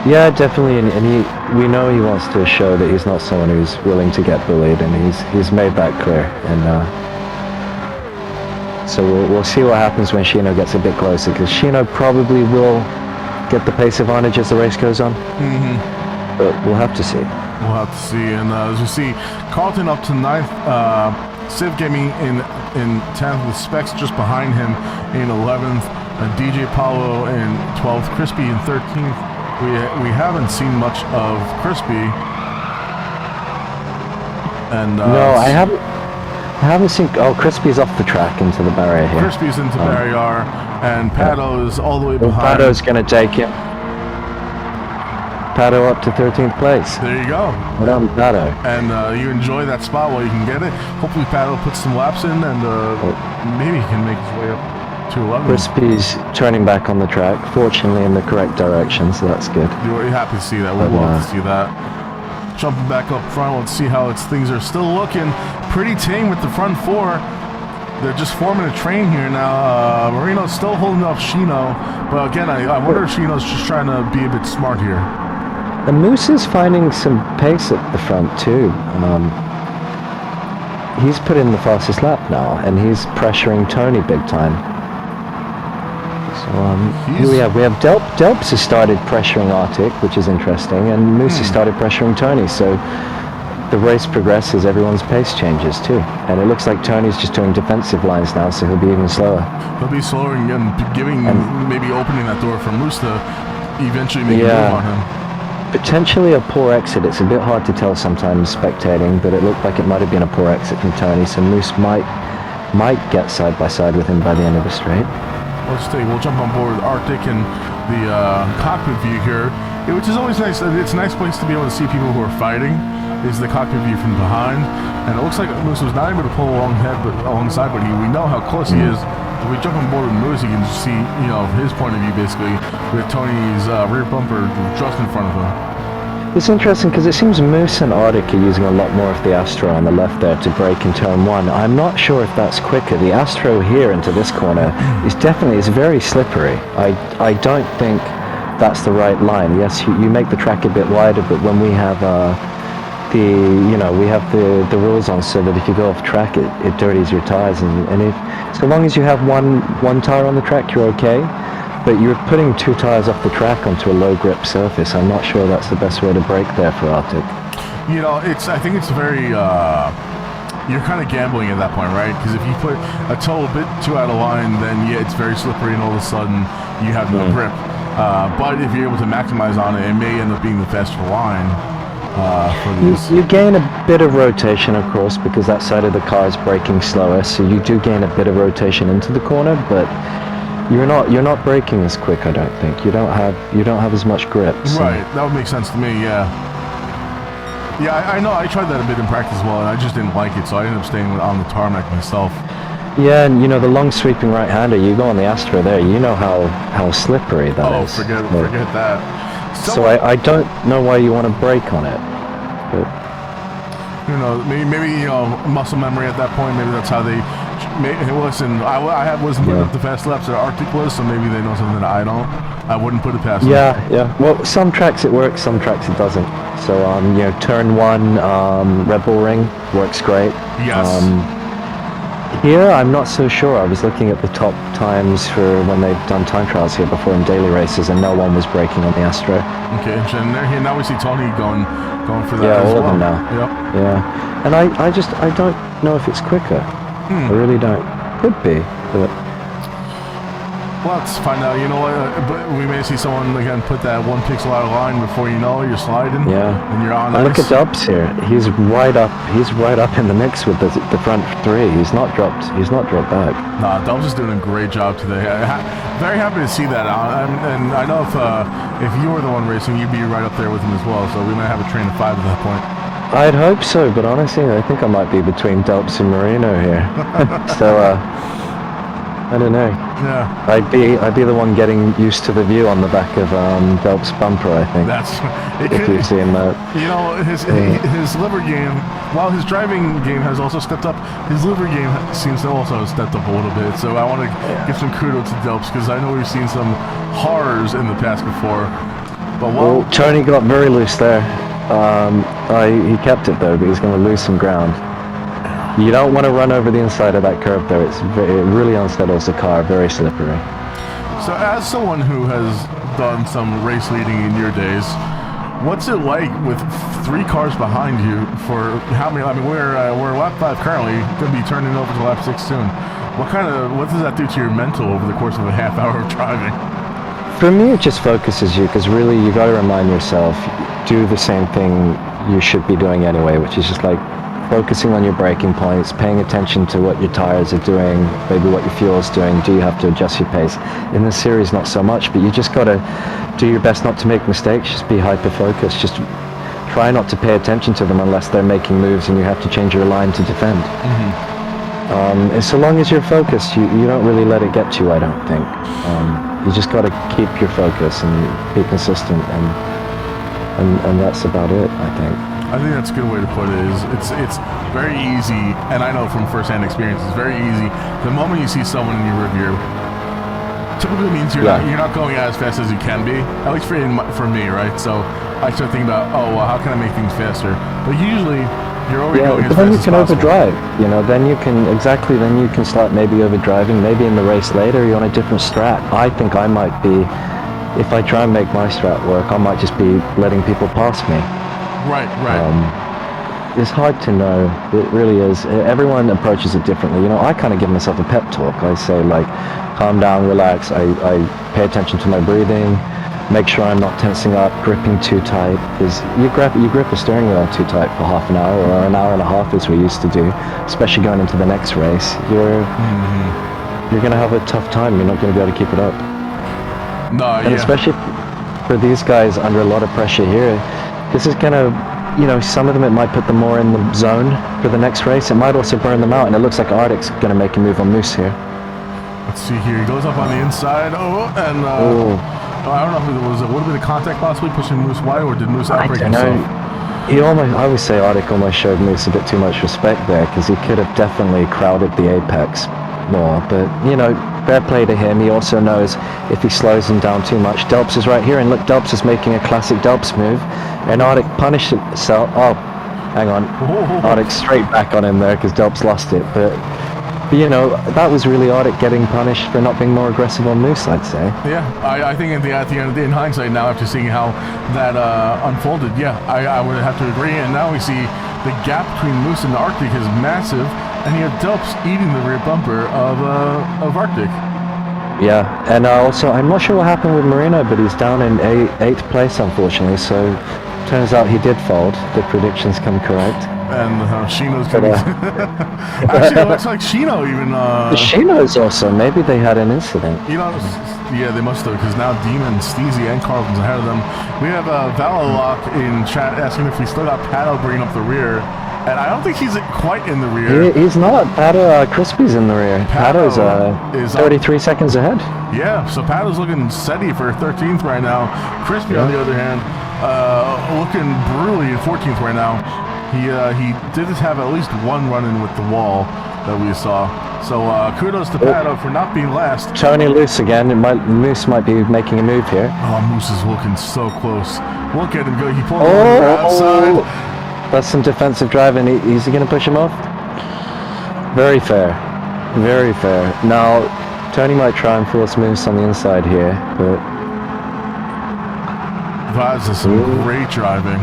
Yeah, definitely, and we know he wants to show that he's not someone who's willing to get bullied, and he's made that clear. And so we'll see what happens when Shino gets a bit closer, because Shino probably will get the pace advantage as the race goes on. Mm-hmm. But we'll have to see. We'll have to see. And as you see, Carlton up to 9th, Siv Gaming in 10th with Specs just behind him in 11th, and DJ Paulo in 12th, Crispy in 13th. We haven't seen much of Crispy. And no, I haven't seen. Oh, Crispy's off the track into the barrier here. Crispy's into barrier, and Pato is all the way behind. Pato's going to take him. Pato up to 13th place. There you go. Well done, Pato. And you enjoy that spot while you can get it. Hopefully Pato puts some laps in, and maybe he can make his way up to 11. Crispy's turning back on the track, fortunately in the correct direction, so that's good. You're happy to see that. We'll love to see that. Jumping back up front, let's see how things are still looking pretty tame with the front 4. They're just forming a train here now. Marino's still holding off Shino, but again, I wonder if Shino's just trying to be a bit smart here. And Moose is finding some pace at the front too. He's put in the fastest lap now, and he's pressuring Tony big time. So here we have Delps has started pressuring Arctic, which is interesting, and Moose has started pressuring Tony. So the race progresses, everyone's pace changes too, and it looks like Tony's just doing defensive lines now, so he'll be even slower. He'll be slower and maybe opening that door for Moose to eventually make a move on him. Potentially a poor exit. It's a bit hard to tell sometimes spectating, but it looked like it might have been a poor exit from Tony, so Moose might get side by side with him by the end of the straight. We'll jump on board Arctic and the cockpit view here, which is always nice. It's a nice place to be able to see people who are fighting. Is the cockpit view from behind, and it looks like Moose was not able to pull alongside, but we know how close he is. If we jump on board with Moose, you can just see, his point of view basically with Tony's rear bumper just in front of him. It's interesting because it seems Moose and Arctic are using a lot more of the Astro on the left there to brake in turn one. I'm not sure if that's quicker. The Astro here into this corner is definitely, it's very slippery. I don't think that's the right line. Yes, you make the track a bit wider, but when we have we have the rules on so that if you go off track, it dirties your tires, and if so long as you have one tire on the track, you're okay. But you're putting 2 tires off the track onto a low grip surface. I'm not sure that's the best way to brake there for Arctic. You know, I think it's very, you're kind of gambling at that point, right? Because if you put a toe a bit too out of line, then yeah, it's very slippery and all of a sudden you have no grip. But if you're able to maximize on it, it may end up being the faster line for these. You gain a bit of rotation, of course, because that side of the car is braking slower, so you do gain a bit of rotation into the corner, but you're not braking as quick, I don't think. You don't have as much grip. So. Right, that would make sense to me. Yeah. Yeah, I know. I tried that a bit in practice as well, and I just didn't like it, so I ended up staying on the tarmac myself. Yeah, and the long sweeping right-hander, you go on the Astro there, you know how slippery that is. Oh, forget that. So I don't know why you want to brake on it, but maybe muscle memory at that point. Maybe that's how they. Listen, I wasn't putting up the fast laps that Arctic was, so maybe they know something that I don't. I wouldn't put it past them. Yeah. Well, some tracks it works, some tracks it doesn't. So turn one, Red Bull Ring works great. Yes. Here, I'm not so sure. I was looking at the top times for when they've done time trials here before in daily races, and no one was braking on the Astro. Okay, and here now we see Tony going for that. Yeah, as all well. of them now. Yep. Yeah, and I don't know if it's quicker. I really don't. Could be, but. Well, let's find out. You know what? But we may see someone again put that 1 pixel out of line before you know it, you're sliding. Yeah. And you're on. And look at Dubs here. He's right up in the mix with the front 3. He's not dropped back. Nah, Dubs is doing a great job today. Very happy to see that. And I know if you were the one racing, you'd be right up there with him as well. So we might have a train of 5 at that point. I'd hope so, but honestly, I think I might be between Delps and Marino here. So, I don't know. Yeah. I'd be the one getting used to the view on the back of Delp's bumper, I think. If you've seen that. His liver game, while his driving game has also stepped up, his liver game seems to also have stepped up a little bit. So I want to give some kudos to Delps, because I know we've seen some horrors in the past before. But well, Tony got very loose there. He kept it though, but he's going to lose some ground. You don't want to run over the inside of that curve though. It really unsettles the car, very slippery. So as someone who has done some race leading in your days, what's it like with 3 cars behind you for how many? I mean, we're lap 5 currently, going to be turning over to lap 6 soon. What does that do to your mental over the course of a half hour of driving? For me, it just focuses you, because really you got to remind yourself, do the same thing you should be doing anyway, which is just like focusing on your braking points, paying attention to what your tires are doing, maybe what your fuel's doing. Do you have to adjust your pace? In this series, not so much, but you just got to do your best not to make mistakes. Just be hyper-focused. Just try not to pay attention to them unless they're making moves and you have to change your line to defend. And so long as you're focused, you don't really let it get to you, I don't think. You just got to keep your focus and be consistent, and that's about it, I think. I think that's a good way to put it. It's very easy, and I know from first-hand experience, it's very easy. The moment you see someone in your rearview, typically means you're not going as fast as you can be. At least for me, right? So I start thinking about, how can I make things faster? But usually you're already going as fast as possible. Then you can overdrive. Then you can start maybe overdriving. Maybe in the race later you're on a different strat. I think I might be, if I try and make my strat work, I might just be letting people pass me. Right. It's hard to know. It really is. Everyone approaches it differently. I kind of give myself a pep talk. I say, calm down, relax. I pay attention to my breathing, make sure I'm not tensing up, gripping too tight. Because you grip a steering wheel too tight for half an hour or an hour and a half, as we used to do, especially going into the next race. You're going to have a tough time. You're not going to be able to keep it up. And especially for these guys under a lot of pressure here, this is going to, some of them, it might put them more in the zone for the next race. It might also burn them out, and it looks like Arctic's going to make a move on Moose here. Let's see here. He goes up on the inside. I don't know if it was a little bit of contact possibly pushing Moose wide, or did Moose outbrake himself? I would say Arctic almost showed Moose a bit too much respect there, because he could have definitely crowded the apex more. But, you know, fair play to him. He also knows if he slows him down too much. Delps is right here, and look, Delps is making a classic Delps move, and Arctic punished himself. Oh, hang on. Arctic straight back on him there, because Delps lost it. But, you know, that was really Arctic getting punished for not being more aggressive on Moose, I'd say. Yeah, I think at the end of the day, in hindsight now, after seeing how that unfolded, yeah, I would have to agree. And now we see the gap between Moose and Arctic is massive, and you have Delps eating the rear bumper of Arctic. Yeah, and also, I'm not sure what happened with Marino, but he's down in 8th place, unfortunately, so turns out he did fold. The predictions come correct. And Shino's coming. Actually, it looks like Shino even. Shino's also. Maybe they had an incident. You know, yeah, they must have, because now Demon, Steezy, and Carlton's ahead of them. We have Valalock in chat asking if we still got Pato bringing up the rear. And I don't think he's quite in the rear. He's not. Pato, Crispy's in the rear. Pato's is 33 seconds ahead. Yeah, so Pato's looking steady for 13th right now. Crispy, on the other hand, looking brutally in 14th right now. He did have at least one run-in with the wall that we saw. So kudos to Pato for not being last. Tony loose again. Moose might be making a move here. Oh, Moose is looking so close. Look at him go. He pulled him outside. That's some defensive driving. Is he going to push him off? Very fair. Very fair. Now, Tony might try and force Moose on the inside here, but... That is some great driving.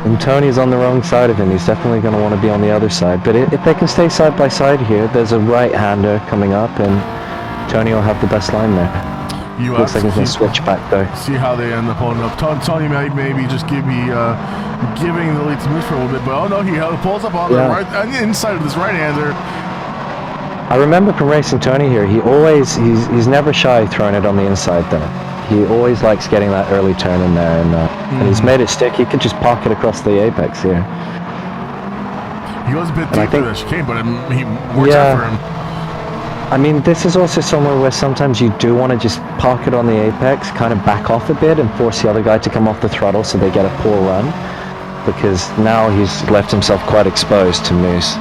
And Tony's on the wrong side of him. He's definitely going to want to be on the other side. But if they can stay side by side here, there's a right-hander coming up, and Tony will have the best line there. Looks like he's going to switch back though. See how they end up holding up. Tony might maybe just giving the lead to Moose for a little bit, but oh no, he pulls up on the inside of this right-hander. I remember from racing Tony here, he's never shy throwing it on the inside there. He always likes getting that early turn in there, and he's made it stick. He could just park it across the apex here. He was a bit deep for the chicane, but he works out for him. I mean, this is also somewhere where sometimes you do want to just park it on the apex, kind of back off a bit and force the other guy to come off the throttle so they get a poor run, because now he's left himself quite exposed to Moose.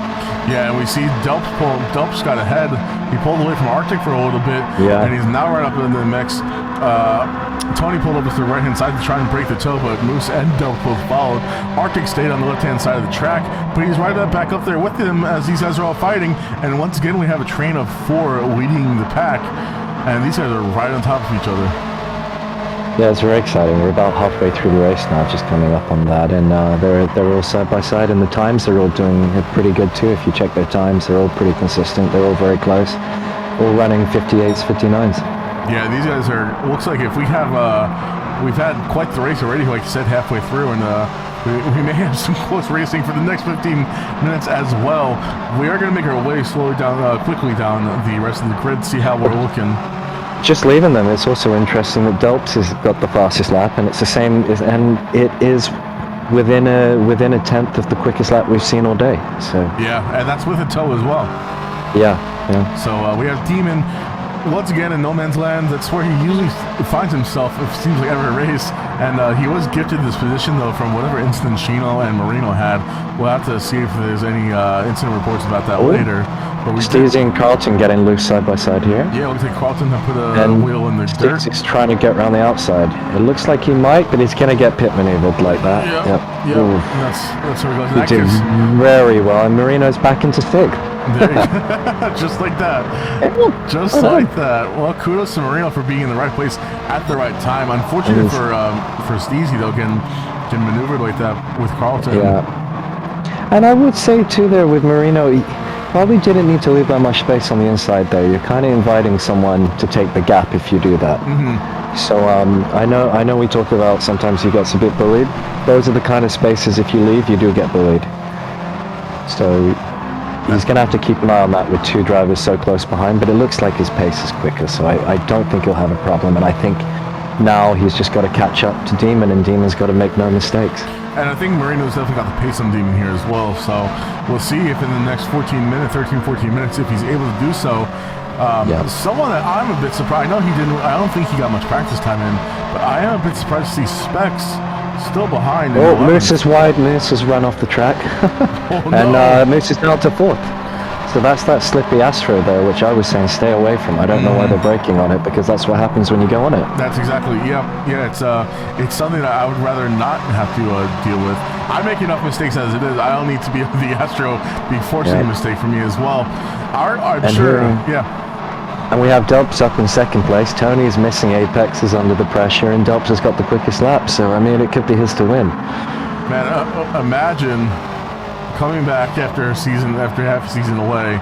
Yeah, and we see Delps got ahead. He pulled away from Arctic for a little bit, and he's now right up in the mix. Tony pulled over to the right-hand side to try and break the toe, but Moose and Delps both followed. Arctic stayed on the left-hand side of the track, but he's right back up there with him as these guys are all fighting. And once again, we have a train of 4 leading the pack, and these guys are right on top of each other. Yeah, it's very exciting. We're about halfway through the race now, just coming up on that, and they're all side by side, and the times they're all doing pretty good too. If you check their times, they're all pretty consistent. They're all very close, all running 58s, 59s. Yeah, these guys are. Looks like if we've had quite the race already, like you said, halfway through, and we may have some close racing for the next 15 minutes as well. We are going to make our way quickly down the rest of the grid, see how we're looking. Just leaving them, it's also interesting that Delps has got the fastest lap, and it's the same, and it is within a tenth of the quickest lap we've seen all day. So yeah, and that's with a toe as well. Yeah. So we have Demon once again in no man's land. That's where he usually finds himself, it seems like, every race. And he was gifted this position, though, from whatever incident Shino and Marino had. We'll have to see if there's any incident reports about that later. But Steezy and Carlton getting loose side by side here. Yeah, it looks like Carlton have put a wheel in the dirt. He's trying to get around the outside. It looks like he might, but he's going to get pit maneuvered like that. Yep. That's where he goes. He did very well, and Marino's back into fifth. Just like that. Just like that. Well, kudos to Marino for being in the right place at the right time. Unfortunately for Steezy, though, getting maneuvered like that with Carlton. Yeah. And I would say, too, there with Marino, he probably didn't need to leave that much space on the inside there. You're kind of inviting someone to take the gap if you do that. So I know we talk about sometimes he gets a bit bullied. Those are the kind of spaces, if you leave, you do get bullied. So he's going to have to keep an eye on that with 2 drivers so close behind, but it looks like his pace is quicker, so I don't think he'll have a problem, and I think now he's just got to catch up to Demon, and Demon's got to make no mistakes. And I think Marino's definitely got the pace on Demon here as well, so we'll see if in the next 13, 14 minutes, if he's able to do so. Someone that I'm a bit surprised. I know he didn't. I don't think he got much practice time in, but I am a bit surprised to see Specs still behind. Oh, Moose is wide. Moose has run off the track, and Moose is down to 4th. So that's that slippy Astro there, which I was saying stay away from. I don't know why they're braking on it, because that's what happens when you go on it. That's exactly, yeah. It's something that I would rather not have to deal with. I make enough mistakes as it is. I don't need to be the Astro be forcing a mistake for me as well. I'm sure. And we have Dubs up in 2nd place. Tony is missing apexes under the pressure, and Dubs has got the quickest lap. So I mean, it could be his to win. Man, imagine coming back after half a season away,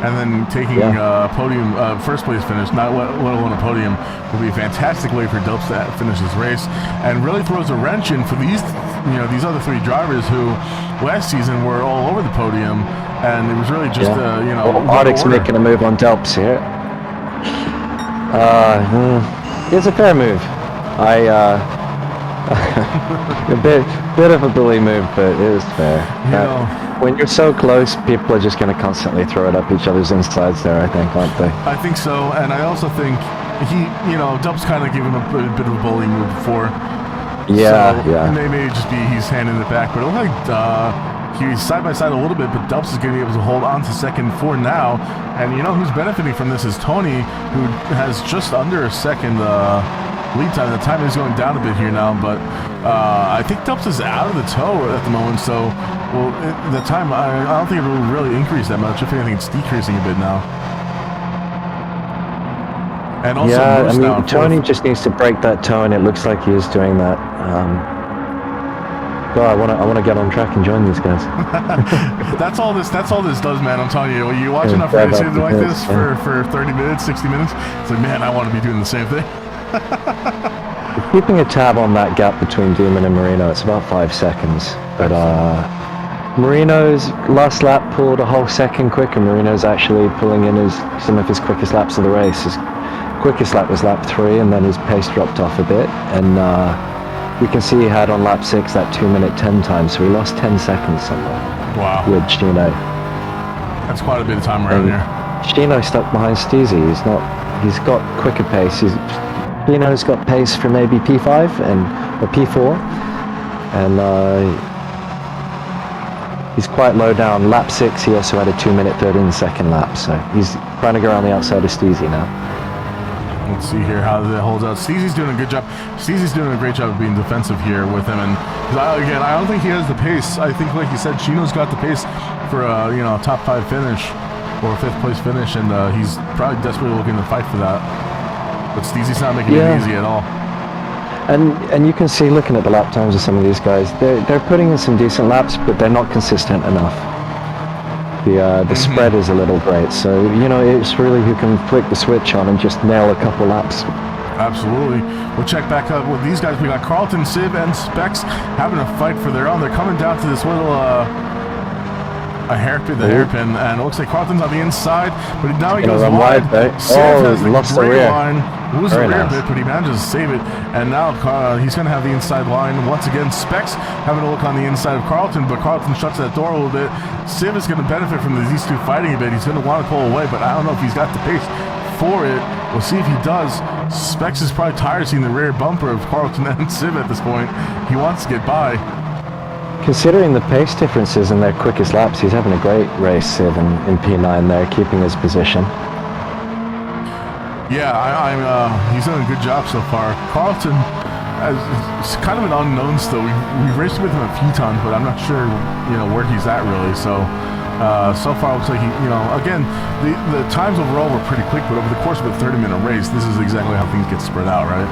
and then taking a podium, first place finish, not let alone a podium, would be a fantastic way for Dubs to finish his race, and really throws a wrench in for these other 3 drivers who last season were all over the podium, and it was really just Ardic's making a move on Dubs here. It's a fair move. A bit of a bully move, but it is fair. When you're so close, people are just going to constantly throw it up each other's insides there, I think, aren't they? I think so, and I also think Dubs kind of gave him a bit of a bully move before. Maybe just be he's handing it back, but it looked like he's side by side a little bit, but Dubs is going to be able to hold on to 2nd for now, and who's benefiting from this is Tony, who has just under a 2nd lead time. The time is going down a bit here now, but I think Dubs is out of the tow at the moment, so the time, I don't think it will really increase that much. If anything, it's decreasing a bit now. And also, Tony just needs to break that toe, and it looks like he is doing that. I want to get on track and join these guys. That's all this does, man. I'm telling you, when you watch enough races like this for 30 minutes, 60 minutes, it's like, man, I want to be doing the same thing. Keeping a tab on that gap between Demon and Marino, it's about 5 seconds. But Marino's last lap pulled a whole second quicker. Marino's actually pulling in some of his quickest laps of the race. His quickest lap was lap 3, and then his pace dropped off a bit. And you can see he had on lap 6 that 2-minute 10 time, so he lost 10 seconds somewhere. Wow. With Gino. That's quite a bit of time around here. Gino stuck behind Steezy. He's got quicker pace. Gino's got pace for maybe P5 or P4, and he's quite low down. Lap 6, he also had a 2-minute 13-second lap, so he's trying to go around the outside of Steezy now. Let's see here how that holds out. Steezy's doing a good job. Steezy's doing a great job of being defensive here with him, and I don't think he has the pace. I think, like you said, Gino's got the pace for a top 5 finish or a 5th place finish, and he's probably desperately looking to fight for that. But Steezy's not making it easy at all. And you can see, looking at the lap times of some of these guys, they're putting in some decent laps, but they're not consistent enough. The spread is a little great, so it's really who can flick the switch on and just nail a couple laps. Absolutely. We'll check back up with these guys. We got Carlton, Civ, and Specs having a fight for their own. They're coming down to this little hairpin, and it looks like Carlton's on the inside, but now he goes wide. Civ has the great line. Loses the rear bit, but he manages to save it, and now he's going to have the inside line once again. Specs having a look on the inside of Carlton, but Carlton shuts that door a little bit. Civ is going to benefit from these 2 fighting a bit. He's going to want to pull away, but I don't know if he's got the pace for it. We'll see if he does. Specs is probably tired of seeing the rear bumper of Carlton and Civ at this point. He wants to get by. Considering the pace differences in their quickest laps, he's having a great race, Civ, in P9 there, keeping his position. Yeah, he's done a good job so far. Carlton is kind of an unknown still. We've raced with him a few times, but I'm not sure, where he's at really. So, so far it looks like he, again, the times overall were pretty quick, but over the course of a 30-minute race, this is exactly how things get spread out, right?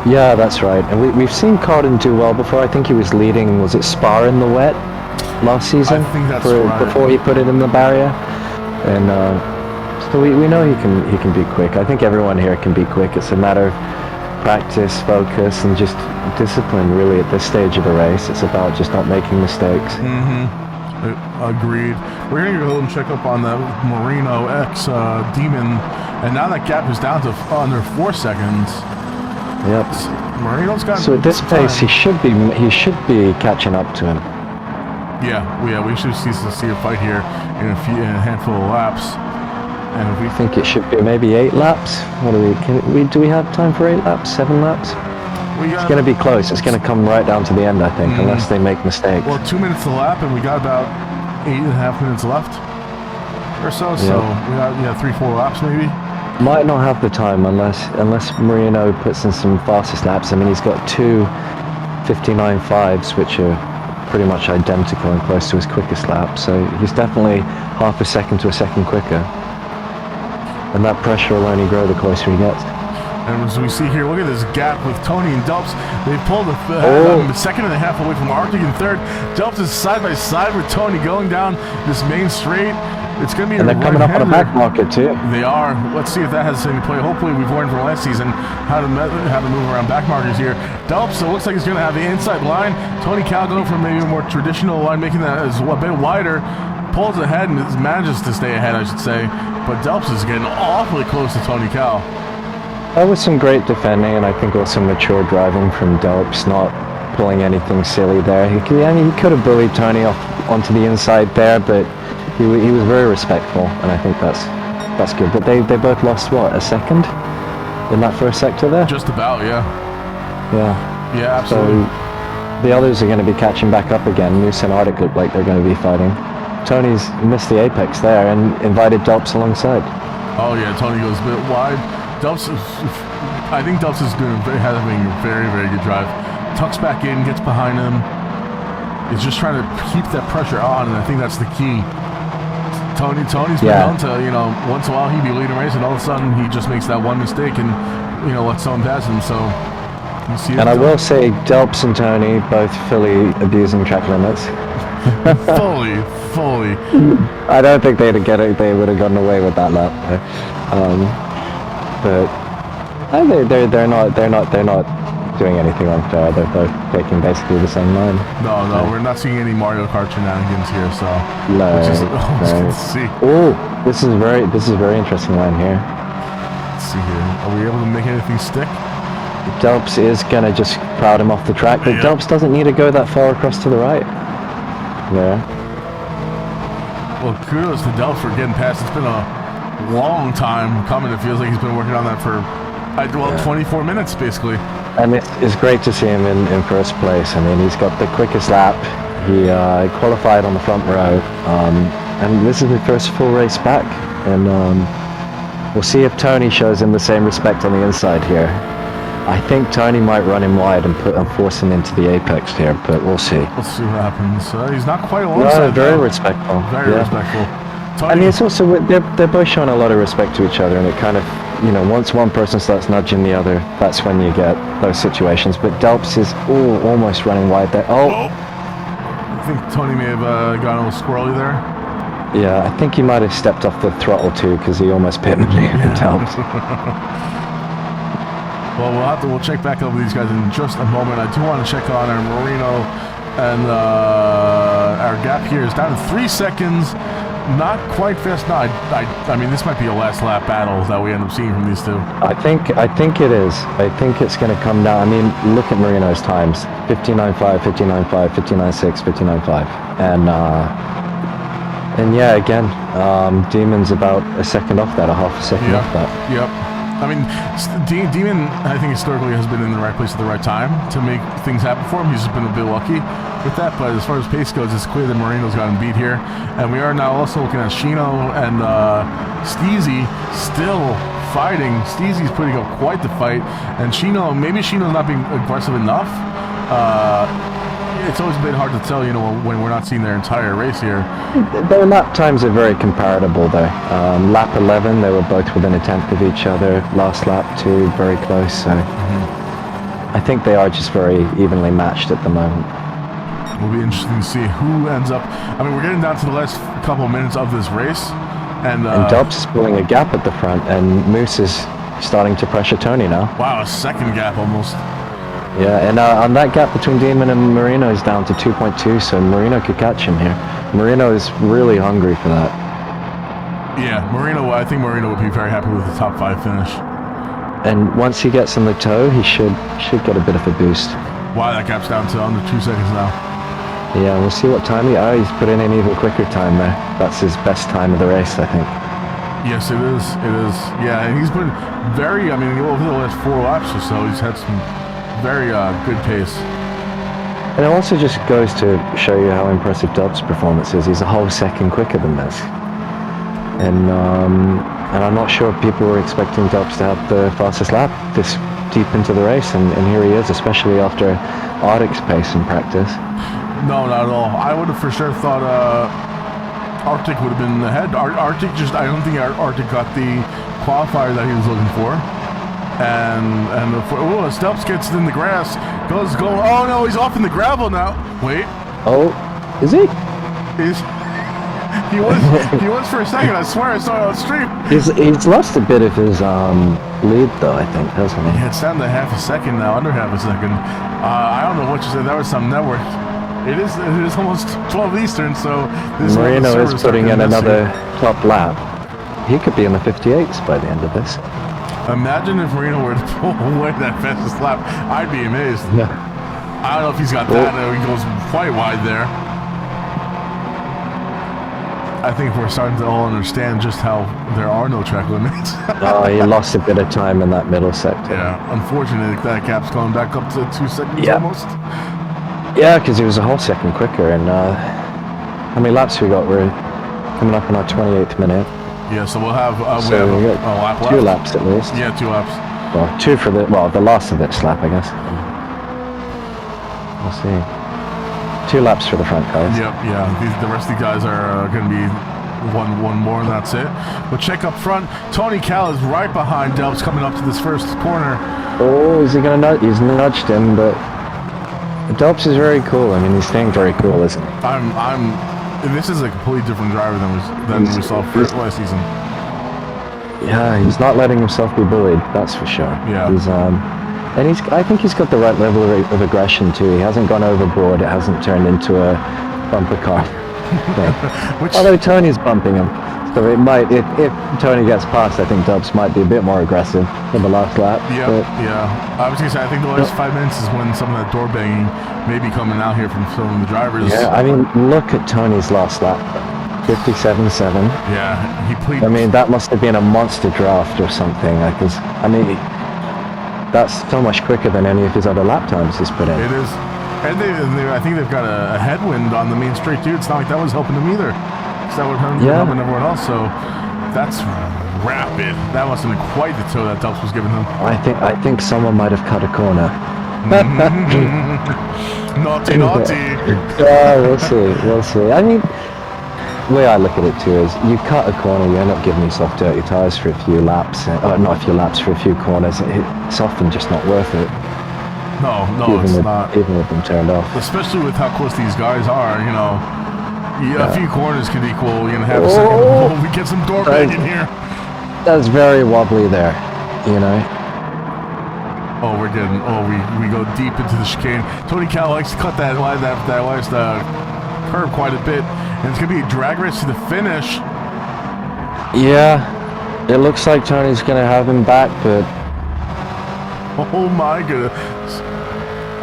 Yeah, that's right. And we've seen Carlton do well before. I think he was leading, was it Spa in the wet last season? I think that's right. Before he put it in the barrier. And so we know he can be quick. I think everyone here can be quick. It's a matter of practice, focus, and just discipline, really, at this stage of the race. It's about just not making mistakes. Agreed. We're going to go and check up on the Marino X Demon, and now that gap is down to under 4 seconds. Yep. Marino's got. So at this pace, he should be catching up to him. Yeah, we should see a fight here in a handful of laps. And if we I think it should be maybe 8 laps. What do we have time for 8 laps, 7 laps? It's going to be close. It's going to come right down to the end, I think, unless they make mistakes. Well, 2 minutes to lap, and we got about 8.5 minutes left or so. So we got 3-4 laps maybe. Might not have the time unless Marino puts in some fastest laps. I mean, he's got two 59.5s, which are pretty much identical and close to his quickest lap. So he's definitely half a second to a second quicker. And that pressure will only grow the closer he gets. And as we see here, look at this gap with Tony and Delps. They pulled a second and a half away from Arctic in third. Delps is side by side with Tony going down this main straight. It's going to be and they're coming up on a back market too. They are. Let's see if that has any play. Hopefully we've learned from last season how to move around back markers here. Delps, it looks like he's going to have the inside line. Tony Cal going for maybe a more traditional line, making that a bit wider. Pulls ahead and manages to stay ahead, I should say. But Delps is getting awfully close to Tony Cal. That was some great defending, and I think also mature driving from Delps, not pulling anything silly there. He could have bullied Tony off onto the inside there, but he was very respectful, and I think that's good. But they both lost, what, a second in that first sector there? Just about, yeah. Yeah, absolutely. So the others are going to be catching back up again. Moose and Arctic look like they're going to be fighting. Tony's missed the apex there and invited Delps alongside. Oh yeah, Tony goes a bit wide. I think Delps is having a very, very good drive. Tucks back in, gets behind him. He's just trying to keep that pressure on, and I think that's the key. Tony's been known to, once in a while he'd be leading a race, and all of a sudden he just makes that one mistake and, lets someone pass him. So, you see. And I will say, Delps and Tony both fully abusing track limits. fully. I don't think they would have gotten away with that lap. But they're not doing anything unfair. They're both taking basically the same line. No, we're not seeing any Mario Kart shenanigans here. So no. Good to see. Oh, this is a very interesting line here. Let's see here. Are we able to make anything stick? Delps is gonna just crowd him off the track, but Delps doesn't need to go that far across to the right. There. Well, kudos to Delps for getting past. It's been a long time coming. It feels like he's been working on that for 24 minutes basically. And it's great to see him in first place. I mean, he's got the quickest lap. He qualified on the front row, and this is his first full race back. And we'll see if Tony shows him the same respect on the inside here. I think Tony might run him wide and force him into the apex here, but we'll see. We'll see what happens. He's not quite alongside. No, very respectful. Very respectful. Tony. And it's also they're both showing a lot of respect to each other, and it kind of, once one person starts nudging the other, that's when you get those situations. But Delps is almost running wide there. I think Tony may have gotten a little squirrely there. Yeah, I think he might have stepped off the throttle too, because he almost pitted me. Delps. Well, we'll check back over these guys in just a moment. I do want to check on our Marino, and our gap here is down to 3 seconds. Not quite fast. No, I mean, this might be a last lap battle that we end up seeing from these two. I think it is. I think it's going to come down. I mean, look at Marino's times: 59.5, 59.5, 59.6, 59.5, and yeah, again, Demon's about a second off that, a half a second off that. Yep. I mean, Demon, I think historically has been in the right place at the right time to make things happen for him. He's just been a bit lucky with that, but as far as pace goes, it's clear that Marino's gotten beat here. And we are now also looking at Shino and Steezy still fighting. Steezy's putting up quite the fight, and maybe Shino's not being aggressive enough. It's always a bit hard to tell, when we're not seeing their entire race here. Their lap times are very comparable though. Lap 11, they were both within a tenth of each other. Last lap 2, very close. So I think they are just very evenly matched at the moment. It'll be interesting to see who ends up. I mean, we're getting down to the last couple of minutes of this race. And Delps is pulling a gap at the front, and Moose is starting to pressure Tony now. Wow, a second gap almost. Yeah, and on that gap between Demon and Marino is down to 2.2, so Marino could catch him here. Marino is really hungry for that. Yeah, I think Marino would be very happy with the top 5 finish. And once he gets on the toe, he should get a bit of a boost. Wow, that gap's down to under 2 seconds now. Yeah, we'll see what time he's put in an even quicker time there. That's his best time of the race, I think. Yes, it is. It is. Yeah, and he's been very, I mean, over the last 4 laps or so, he's had some very good pace. And it also just goes to show you how impressive Dobbs' performance is. He's a whole second quicker than this. And I'm not sure people were expecting Dobbs to have the fastest lap this deep into the race, and here he is, especially after Ardic's pace in practice. No, not at all. I would have for sure thought Arctic would have been ahead. Arctic just, I don't think Arctic got the qualifier that he was looking for. And as Stubbs gets in the grass, goes, oh no, he's off in the gravel now. Wait. Oh, is he? He was for a second. I swear I saw it on stream. He's lost a bit of his lead though, I think, hasn't he? Yeah, it's down to half a second now, under half a second. I don't know what you said. That was some network. It is almost 12 Eastern, so this Marino is putting in another top lap. He could be in the 58s by the end of this. Imagine if Marino were to pull away that fastest lap. I'd be amazed. Yeah. I don't know if he's got that. He goes quite wide there. I think we're starting to all understand just how there are no track limits. Oh, he lost a bit of time in that middle sector. Yeah, unfortunately, that gap's going back up to 2 seconds almost. Yeah, because he was a whole second quicker. And how many laps we got? We're coming up on our 28th minute. Yeah, so we'll have, we have a lap left. 2 laps at least. Yeah, 2 laps. Well, 2 for the last of this lap, I guess. We'll see. 2 laps for the front guys. Yep, yeah. The rest of the guys are going to be one more, and that's it. But check up front. Tony Cal is right behind Delps coming up to this first corner. Oh, is he going to nudge? He's nudged him, but Delps is very cool. I mean, he's staying very cool, isn't he? This is a completely different driver than we saw last season. Yeah, he's not letting himself be bullied. That's for sure. Yeah. I think he's got the right level of aggression too. He hasn't gone overboard. It hasn't turned into a bumper car thing. Although Tony's bumping him, so it might. If Tony gets past, I think Dobbs might be a bit more aggressive in the last lap. Yeah. I was gonna say, I think the last 5 minutes is when some of that door banging may be coming out here from some of the drivers. Yeah, I mean, look at Tony's last lap. 57.7. Yeah, he played. I mean, that must have been a monster draft or something. That's so much quicker than any of his other lap times he's put in. It is. And I think they've got a headwind on the main straight too. It's not like that was helping him either. So that would help everyone else. So that's rapid. That must have been quite the toe that Delps was giving him. I think someone might have cut a corner. Naughty. Yeah, we'll see. I mean, the way I look at it too is you cut a corner, you end up giving yourself dirty tyres for a few laps, not a few laps, for a few corners. It's often just not worth it. No, it's not. Even with them turned off. Especially with how close these guys are, a few corners could equal, half a second. Oh, we get some door banging here. That's very wobbly there, Oh, we go deep into the chicane. Tony Cal likes to cut that last curve quite a bit. And it's going to be a drag race to the finish. Yeah, it looks like Tony's going to have him back, but... Oh my goodness.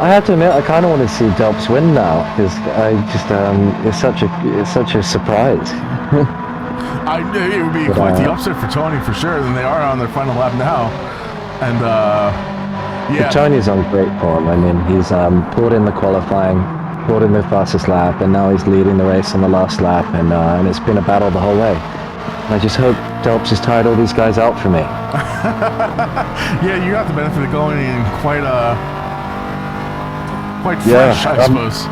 I have to admit, I kind of want to see Delps win now, because it's such a surprise. It would be quite the upset for Tony, for sure. And they are on their final lap now. And, yeah. Tony's on great form. I mean, he's pulled in the qualifying, pulled in the fastest lap, and now he's leading the race on the last lap, and it's been a battle the whole way. And I just hope Delps has tired all these guys out for me. Yeah, you got the benefit of going in quite fresh, I suppose.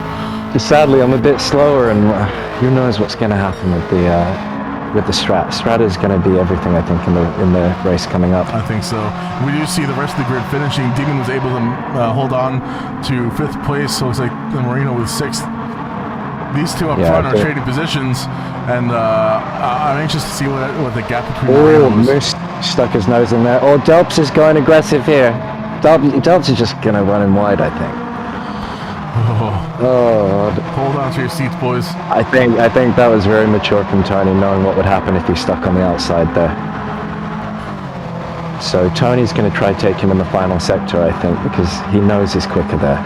Sadly, I'm a bit slower, and who knows what's going to happen with the Strat. Strat is going to be everything, I think, in the race coming up. I think so. We do see the rest of the grid finishing. Demon was able to hold on to 5th place, so it's like the Marino with 6th. These two up front are trading positions, and I'm anxious to see what the gap between Marino is. Moose stuck his nose in there. Oh, Delps is going aggressive here. Delps is just going to run him wide, I think. Oh. Hold on to your seats, boys. I think that was very mature from Tony, knowing what would happen if he stuck on the outside there. So Tony's going to try to take him in the final sector, I think, because he knows he's quicker there.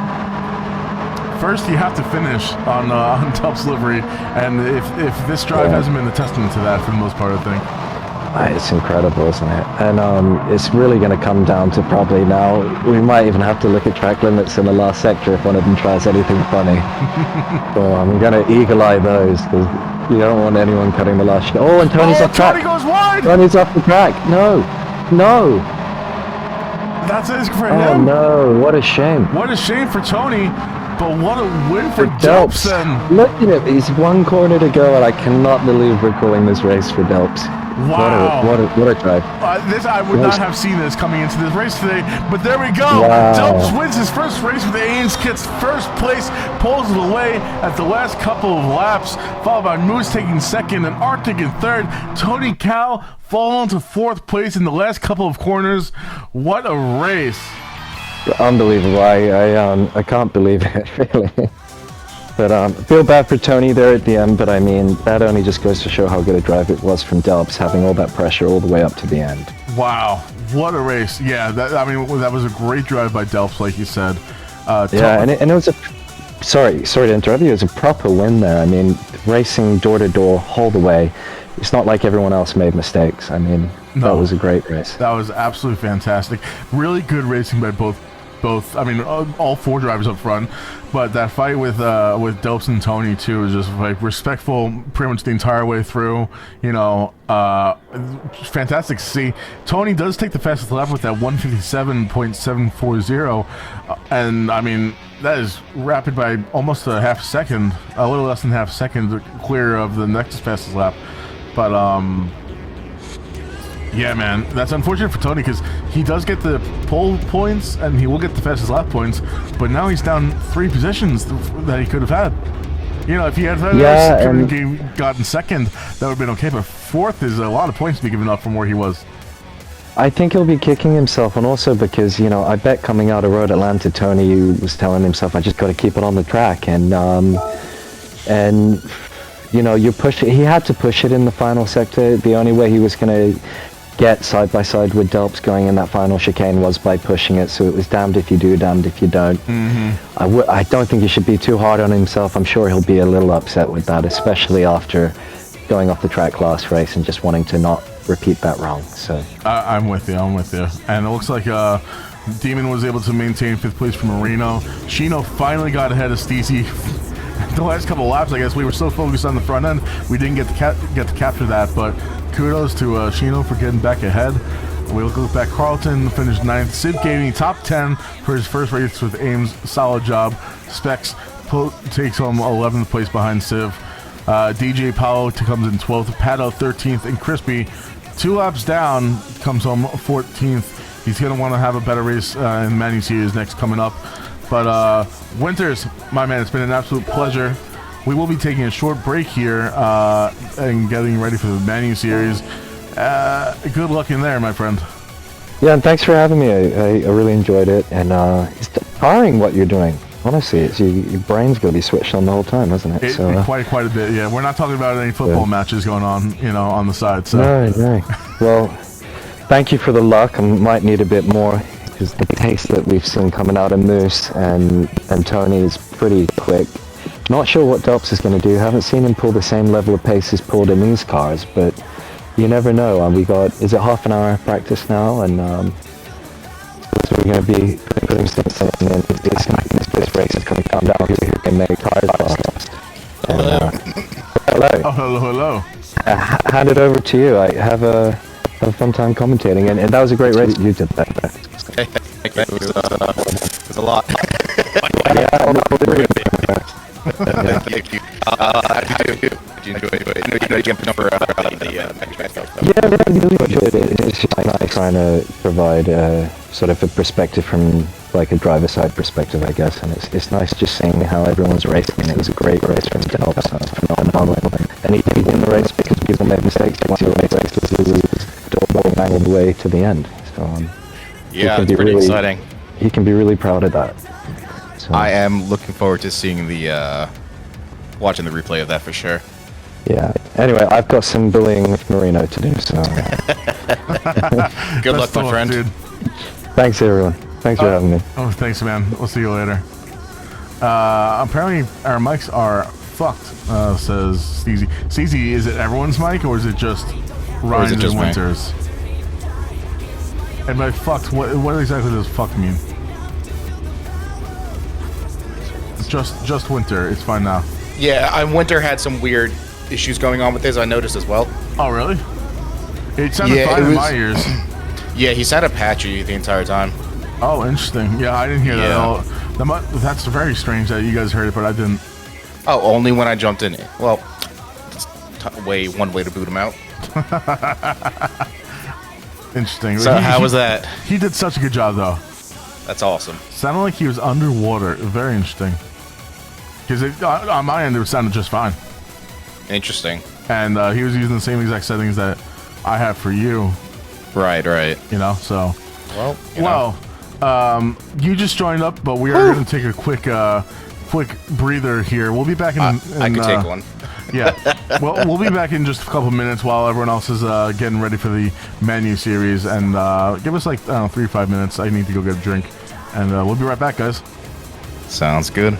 First, you have to finish on Delps livery, and if this drive hasn't been a testament to that for the most part, I think. It's incredible, isn't it? And it's really going to come down to probably now, we might even have to look at track limits in the last sector if one of them tries anything funny. So I'm going to eagle eye those, because you don't want anyone cutting the last shot. Oh, and Tony's off track. Tony goes wide! Tony's off the track. No. That's it for Oh him. no, what a shame. What a shame for Tony, but what a win for Delps. Delpson. Look at it, he's one corner to go, and I cannot believe we're calling this race for Delps. Wow. What a drive. I would not have seen this coming into this race today, but there we go. Wow. Delps wins his first race with Ames, gets first place, pulls it away at the last couple of laps, followed by Moose taking second and Arctic in third. Tony Cow falling to fourth place in the last couple of corners. What a race. Unbelievable. I can't believe it, really. But feel bad for Tony there at the end, but I mean, that only just goes to show how good a drive it was from Delps, having all that pressure all the way up to the end. Wow, what a race. Yeah, that was a great drive by Delps, like you said. Yeah, and it was a... Sorry to interrupt you. It was a proper win there. I mean, racing door to door all the way. It's not like everyone else made mistakes. I mean, that was a great race. That was absolutely fantastic. Really good racing by both. I mean, all four drivers up front, but that fight with Delps and Tony too was just like respectful, pretty much the entire way through. You know, fantastic to see. Tony does take the fastest lap with that 157.740, and I mean that is rapid by almost a half second, a little less than half a second clear of the next fastest lap, but yeah, man, that's unfortunate for Tony because he does get the pole points and he will get the fastest lap points, but now he's down 3 positions that he could have had. You know, if he had gotten second, that would have been okay, but fourth is a lot of points to be given up from where he was. I think he'll be kicking himself, and also because, you know, I bet coming out of Road Atlanta, Tony was telling himself, I just got to keep it on the track, and you know, he had to push it in the final sector. The only way he was going to get side by side with Delps going in that final chicane was by pushing it, so it was damned if you do, damned if you don't. I don't think he should be too hard on himself. I'm sure he'll be a little upset with that, especially after going off the track last race and just wanting to not repeat that wrong. So I'm with you, and it looks like Demon was able to maintain 5th place for Marino. Chino finally got ahead of Steezy. The last couple of laps, I guess we were so focused on the front end, we didn't get to capture that, but kudos to Chino for getting back ahead. We look back, Carlton finished 9th, Sid Gaming top 10 for his first race with Ames, solid job. Specs takes home 11th place behind Civ. DJ Paulo comes in 12th, Pato 13th, and Crispy 2 laps down comes home 14th. He's going to want to have a better race in the Manu Series next coming up. But Winters, my man, it's been an absolute pleasure. We will be taking a short break here and getting ready for the Manu Series. Good luck in there, my friend. Yeah, and thanks for having me. I really enjoyed it, and it's tiring what you're doing. Honestly, your brain's going to be switched on the whole time, isn't it? Quite a bit, yeah. We're not talking about any football matches going on, you know, on the side. So. No. Well, thank you for the luck. I might need a bit more, because the pace that we've seen coming out of Moose and Tony is pretty quick. Not sure what Delps is going to do. Haven't seen him pull the same level of pace he's pulled in these cars, but you never know. Is it half an hour practice now? And so we're going to be putting things in, and this race is going to come down to who can make cars fast. Hello. Oh, hello. Hand it over to you. I have a fun time commentating, and that was a great race. You did that. It was a lot. Thank you. How did you enjoy it? I know you jumped over the Yeah, I really enjoyed it. It's just nice trying to provide sort of a perspective from like a driver's side perspective, I guess, and it's nice just seeing how everyone's racing. And it was a great race from Delps, phenomenal. And he won the race because people made mistakes. He won the race because he was all the way to the end. So yeah, it's pretty exciting. He can be really proud of that. So, I am looking forward to seeing watching the replay of that for sure. Yeah. Anyway, I've got some bullying with Marino to do, so. Good luck, my friend. Dude. Thanks, everyone. Thanks for having me. Oh, thanks, man. We'll see you later. Apparently, our mics are fucked, says Steezy. Steezy, is it everyone's mic, or is it just Or is Ryan's it just and me? winters. And by fucked, what exactly does fuck mean? Just winter. It's fine now. Yeah, Winter had some weird issues going on with his. I noticed as well. Oh, really? It sounded Yeah, fine it in was- my ears. Yeah, he sounded patchy the entire time. Oh, interesting. Yeah, I didn't hear that at Yeah. all. That's very strange that you guys heard it, but I didn't. Oh, only when I jumped in it. Well, it's one way to boot him out. Interesting. So how was that? He did such a good job, though. That's awesome. Sounded like he was underwater. Very interesting. Because on my end, it sounded just fine. Interesting. And he was using the same exact settings that I have for you. Right. You know, so. Well, you know. You just joined up, but we are going to take a quick breather here. We'll be back in. I could take one. Yeah. Well, we'll be back in just a couple minutes while everyone else is getting ready for the menu series. And give us like, I don't know, 3 or 5 minutes. I need to go get a drink. And we'll be right back, guys. Sounds good.